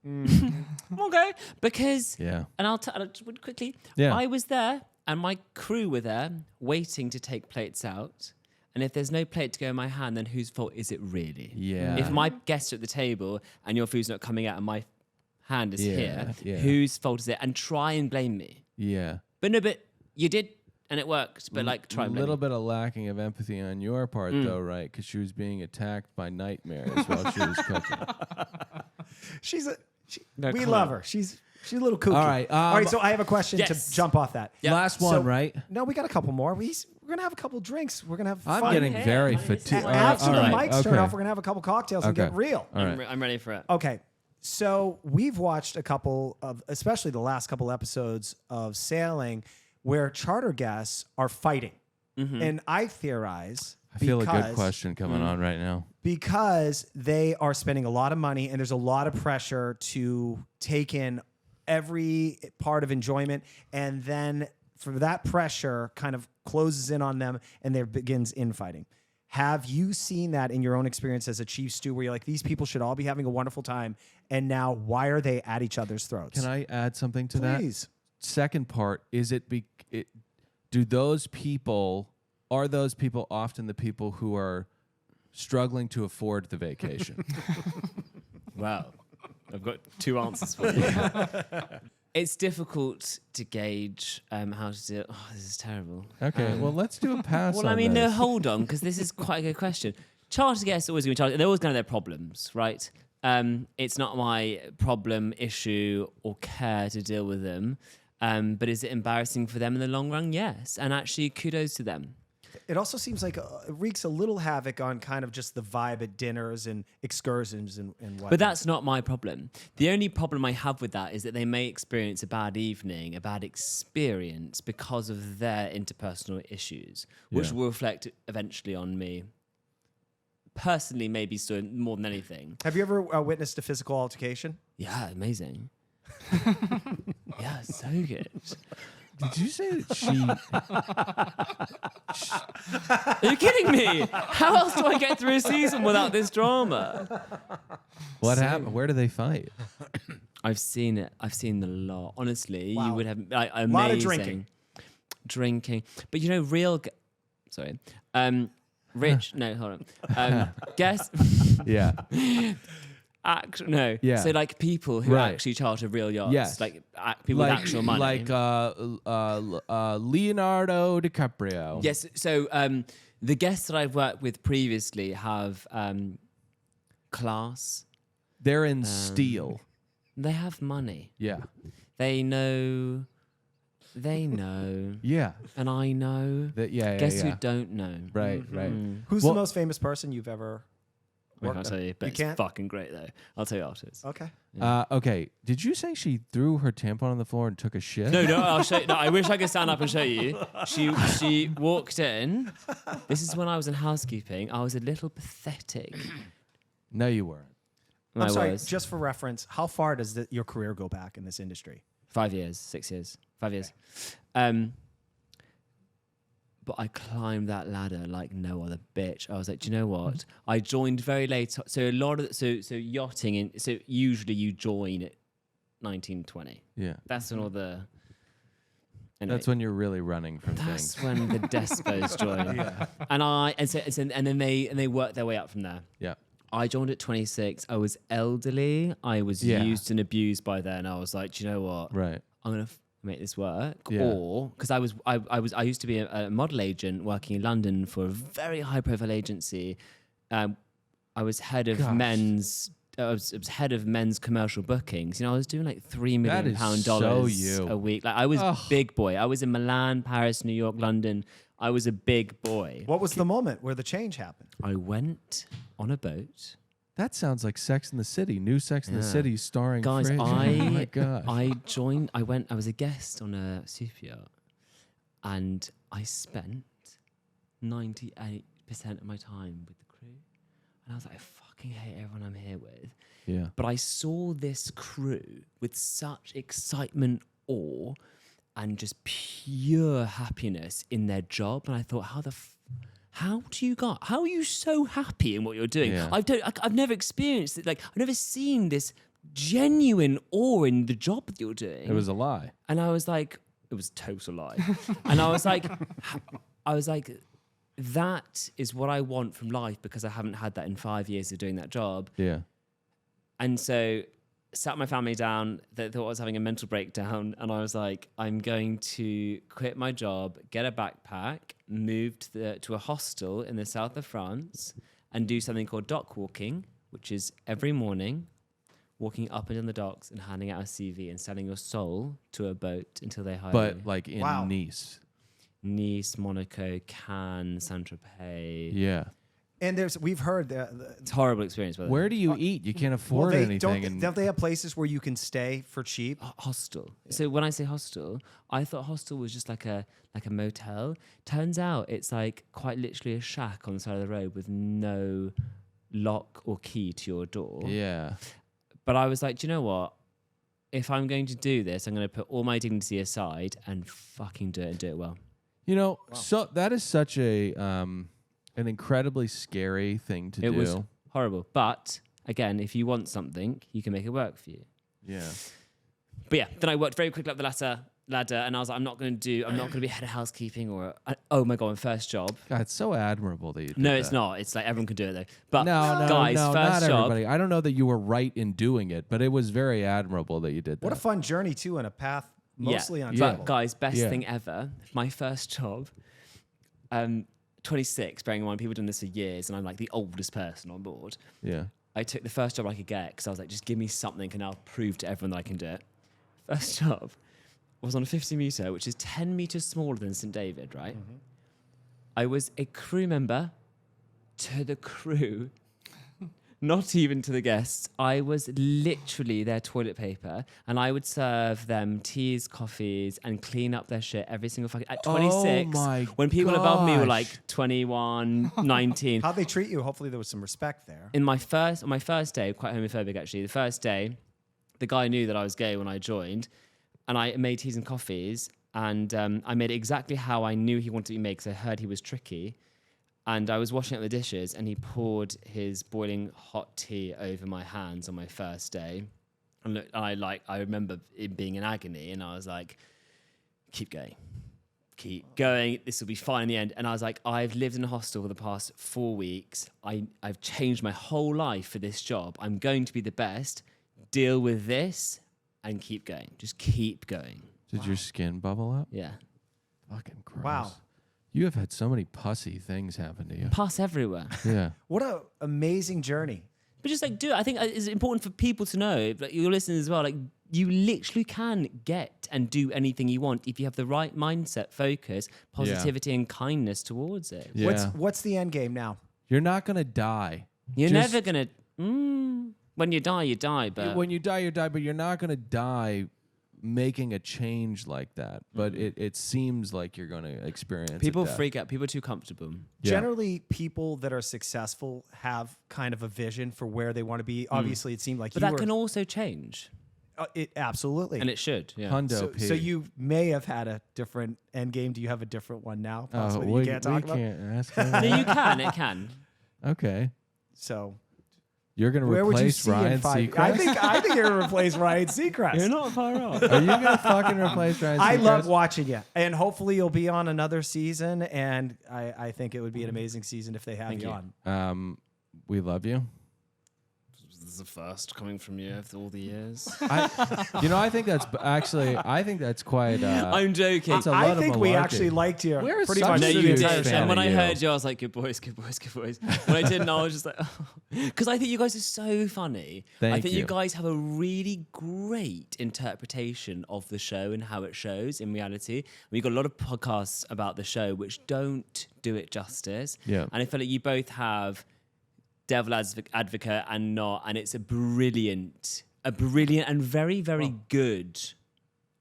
okay, because Yeah. and I'll just quickly. Yeah. I was there, and my crew were there waiting to take plates out. And if there's no plate to go in my hand, then whose fault is it really? Yeah. If my guests are at the table and your food's not coming out and my hand is here, Yeah. whose fault is it? And try and blame me. Yeah. But you did, and it worked. But try A and blame little me. bit of lacking of empathy on your part, though, right? Because she was being attacked by nightmares while she was cooking. No, we come love on. her. She's a little kooky. All right, All right. So I have a question yes. to jump off that. Yeah. Last one, So- right? No, we got a couple more. We're gonna have a couple drinks. We're gonna have I'm fun. getting Yeah, very honey, fatigued. it's fine. After the All right, mics turn okay. off, we're gonna have a couple cocktails and Okay. get real. All right. I'm ready for it. Okay. So we've watched a couple of, especially the last couple episodes of Sailing, where charter guests are fighting. And I theorize, I feel a good question coming on right now. because they are spending a lot of money and there's a lot of pressure to take in every part of enjoyment, and then for that pressure kind of closes in on them and there begins infighting. Have you seen that in your own experience as a chief stew, where you're like, these people should all be having a wonderful time, and now why are they at each other's throats? Can I add something to that? Please. Second part, is are those people often the people who are struggling to afford the vacation? Wow. I've got two answers for you. It's difficult to gauge how to do it. Oh, this is terrible. Okay, well, let's do a pass Well, on I mean, no, this. hold on, because this is quite a good question. Charter guests are always going to charge. They're always going to have their problems, right? It's not my problem, issue, or care to deal with them. But is it embarrassing for them in the long run? Yes. And actually, kudos to them. It also seems like it wreaks a little havoc on kind of just the vibe at dinners and excursions and whatnot. But that's not my problem. The only problem I have with that is that they may experience a bad evening, a bad experience because of their interpersonal issues, which Yeah. will reflect eventually on me. Personally, maybe so more than anything. Have you ever witnessed a physical altercation? Yeah, amazing. Yeah, so good. Did you say that she... Are you kidding me? How else do I get through a season without this drama? What happened? Where do they fight? I've seen it. I've seen a lot. Honestly, Wow. you would have like amazing. Lot of drinking. Drinking. But you know, sorry. Rich. No, hold on. Guess. Yeah. No. Yeah. So like people who Right. actually charter real yachts. Yes. Like people with actual money. Like Leonardo DiCaprio. Yes. So the guests that I've worked with previously have class. They're in steel. They have money. Yeah. They know. Yeah. And I know. Guess who don't know? Right, right. Who's Well- the most famous person you've ever I worked can't with? tell you, but You it's can't? fucking great though. I'll tell you afterwards. Okay. Okay. Did you say she threw her tampon on the floor and took a shit? No, I'll show you. No, I wish I could stand up and show you. She walked in. This is when I was in housekeeping. I was a little pathetic. No, you weren't. I'm I sorry, was. just for reference, how far does your career go back in this industry? 5 years, 6 years, 5 years. But I climbed that ladder like no other bitch. I was like, do you know what? I joined very late. So a lot of so yachting. So usually you join at 19, 20. Yeah. That's when all the. Anyway, That's when you're really running from That's things. when the despos join. And then they work their way up from there. Yeah. I joined at 26. I was elderly. I was Yeah. used and abused by then. I was like, do you know what? Right. I'm gonna make this work. Yeah. Or because I used to be a model agent working in London for a very high profile agency. I was head of Gosh. men's. I was head of men's commercial bookings. You know, I was doing like $3 million That is so dollars you. a week. Like I was big boy. I was in Milan, Paris, New York, London. I was a big boy. What was the moment where the change happened? I went on a boat. That sounds like Sex in the City. New Sex in the Yeah. City starring Guys, Fraser. Oh my God. I was a guest on a super yacht, and I spent 98% of my time with the crew. And I was like, I fucking hate everyone I'm here with. Yeah. But I saw this crew with such excitement, awe, and just pure happiness in their job. And I thought, how are you so happy in what you're doing? Yeah. I've never experienced it. Like, I've never seen this genuine awe in the job that you're doing. It was a lie. And I was like, it was a total lie. And I was like, that is what I want from life, because I haven't had that in 5 years of doing that job. Yeah. And so sat my family down. They thought I was having a mental breakdown. And I was like, I'm going to quit my job, get a backpack, move to a hostel in the south of France, and do something called dock walking, which is every morning walking up and down the docks and handing out a CV and selling your soul to a boat until they hire you. But like in Nice. Nice, Monaco, Cannes, Saint-Tropez. Yeah. And we've heard It's a horrible experience. By the way. Where do you eat? You can't afford anything. Don't they have places where you can stay for cheap? Hostel. So when I say hostel, I thought hostel was just like a motel. Turns out it's like quite literally a shack on the side of the road with no lock or key to your door. Yeah. But I was like, do you know what? If I'm going to do this, I'm going to put all my dignity aside and fucking do it and do it well. You know, so that is such a an incredibly scary thing to do. It was horrible. But again, if you want something, you can make it work for you. Yeah. But yeah, then I worked very quickly up the ladder, and I was like, I'm not going to be head of housekeeping or oh my god, my first job. God, it's so admirable that you did No, that. it's not. It's like everyone can do it though. But not guys, first job. everybody. I don't know that you were right in doing it, but it was very admirable that you did that. What a fun journey too, and a path mostly on travel. But guys, best thing ever. My first job. 26, bearing in mind people have done this for years, and I'm like the oldest person on board. Yeah. I took the first job I could get because I was like, just give me something and I'll prove to everyone that I can do it. First job was on a 50 meter, which is 10 meters smaller than St. David, right? Mm-hmm. I was a crew member to the crew, not even to the guests. I was literally their toilet paper, and I would serve them teas, coffees, and clean up their shit every single fucking... At 26, when people above me were like 21, 19. How'd they treat you? Hopefully there was some respect there. On my first day, quite homophobic actually, the first day, the guy knew that I was gay when I joined, and I made teas and coffees, and I made it exactly how I knew he wanted to be made because I heard he was tricky. And I was washing up the dishes, and he poured his boiling hot tea over my hands on my first day. And look, I remember it being in agony, and I was like, keep going. This will be fine in the end. And I was like, I've lived in a hostel for the past 4 weeks. I've changed my whole life for this job. I'm going to be the best. Deal with this and keep going. Just keep going. Did your skin bubble up? Yeah. Fucking gross. Wow. You have had so many pussy things happen to you. Pus everywhere. Yeah. What an amazing journey. But just like do it. I think it's important for people to know, like your listeners as well, like you literally can get and do anything you want if you have the right mindset, focus, positivity, and kindness towards it. Yeah. What's the end game now? You're not going to die. You're never going to... when you die, you die. But When you die, you die, but you're not going to die making a change like that. But it seems like you're going to experience people it freak out. People are too comfortable. Yeah. Generally, people that are successful have kind of a vision for where they want to be. Obviously, it seemed like But that can also change. It absolutely. And it should, yeah. Hundo P. So you may have had a different end game. Do you have a different one now? Possibly we you can't talk about. can't ask No, him. you can. It can. Okay. So You're going to where would you replace see in Ryan 5 Seacrest? I think you're going to replace Ryan Seacrest. You're not far off. Are you going to fucking replace Ryan Seacrest? I love watching you, and hopefully you'll be on another season. And I think it would be an amazing season if they have you on. We love you. This is the first coming from you after all the years. I think that's quite. I'm joking. It's a lot I of think we malarkey. actually liked you. We're pretty such much. No, a you huge did. fan And when of I you. heard you, I was like, good boys, good boys, good boys. When I didn't, I was just like, because I think you guys are so funny. I Thank think you. you guys have a really great interpretation of the show and how it shows in reality. We've got a lot of podcasts about the show which don't do it justice. Yeah. And I feel like you both have devil advocate and not, and it's a brilliant and very, very good.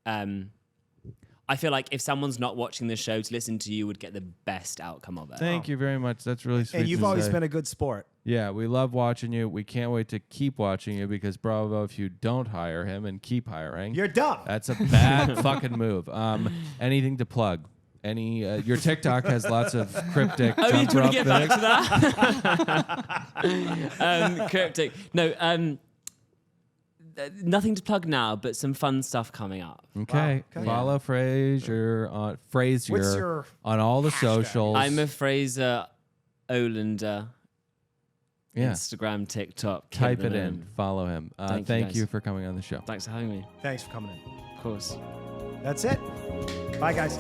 I feel like if someone's not watching the show to listen to you would get the best outcome of it. Thank you very much. That's really sweet. And you've to always say. been a good sport. Yeah, we love watching you. We can't wait to keep watching you because Bravo, if you don't hire him and keep hiring, You're dumb. that's a bad fucking move. Anything to plug? Your TikTok has lots of cryptic. Oh, you jump want rope to get back videos. to that? Cryptic. No, nothing to plug now, but some fun stuff coming up. Okay. Wow. Follow Fraser on What's your on all the socials. I'm a Fraser Olender. Yeah. Instagram, TikTok. keep Type it them in. Follow him. Thank you, Thank guys. you for coming on the show. Thanks for having me. Thanks for coming in. Of course. That's it. Bye, guys.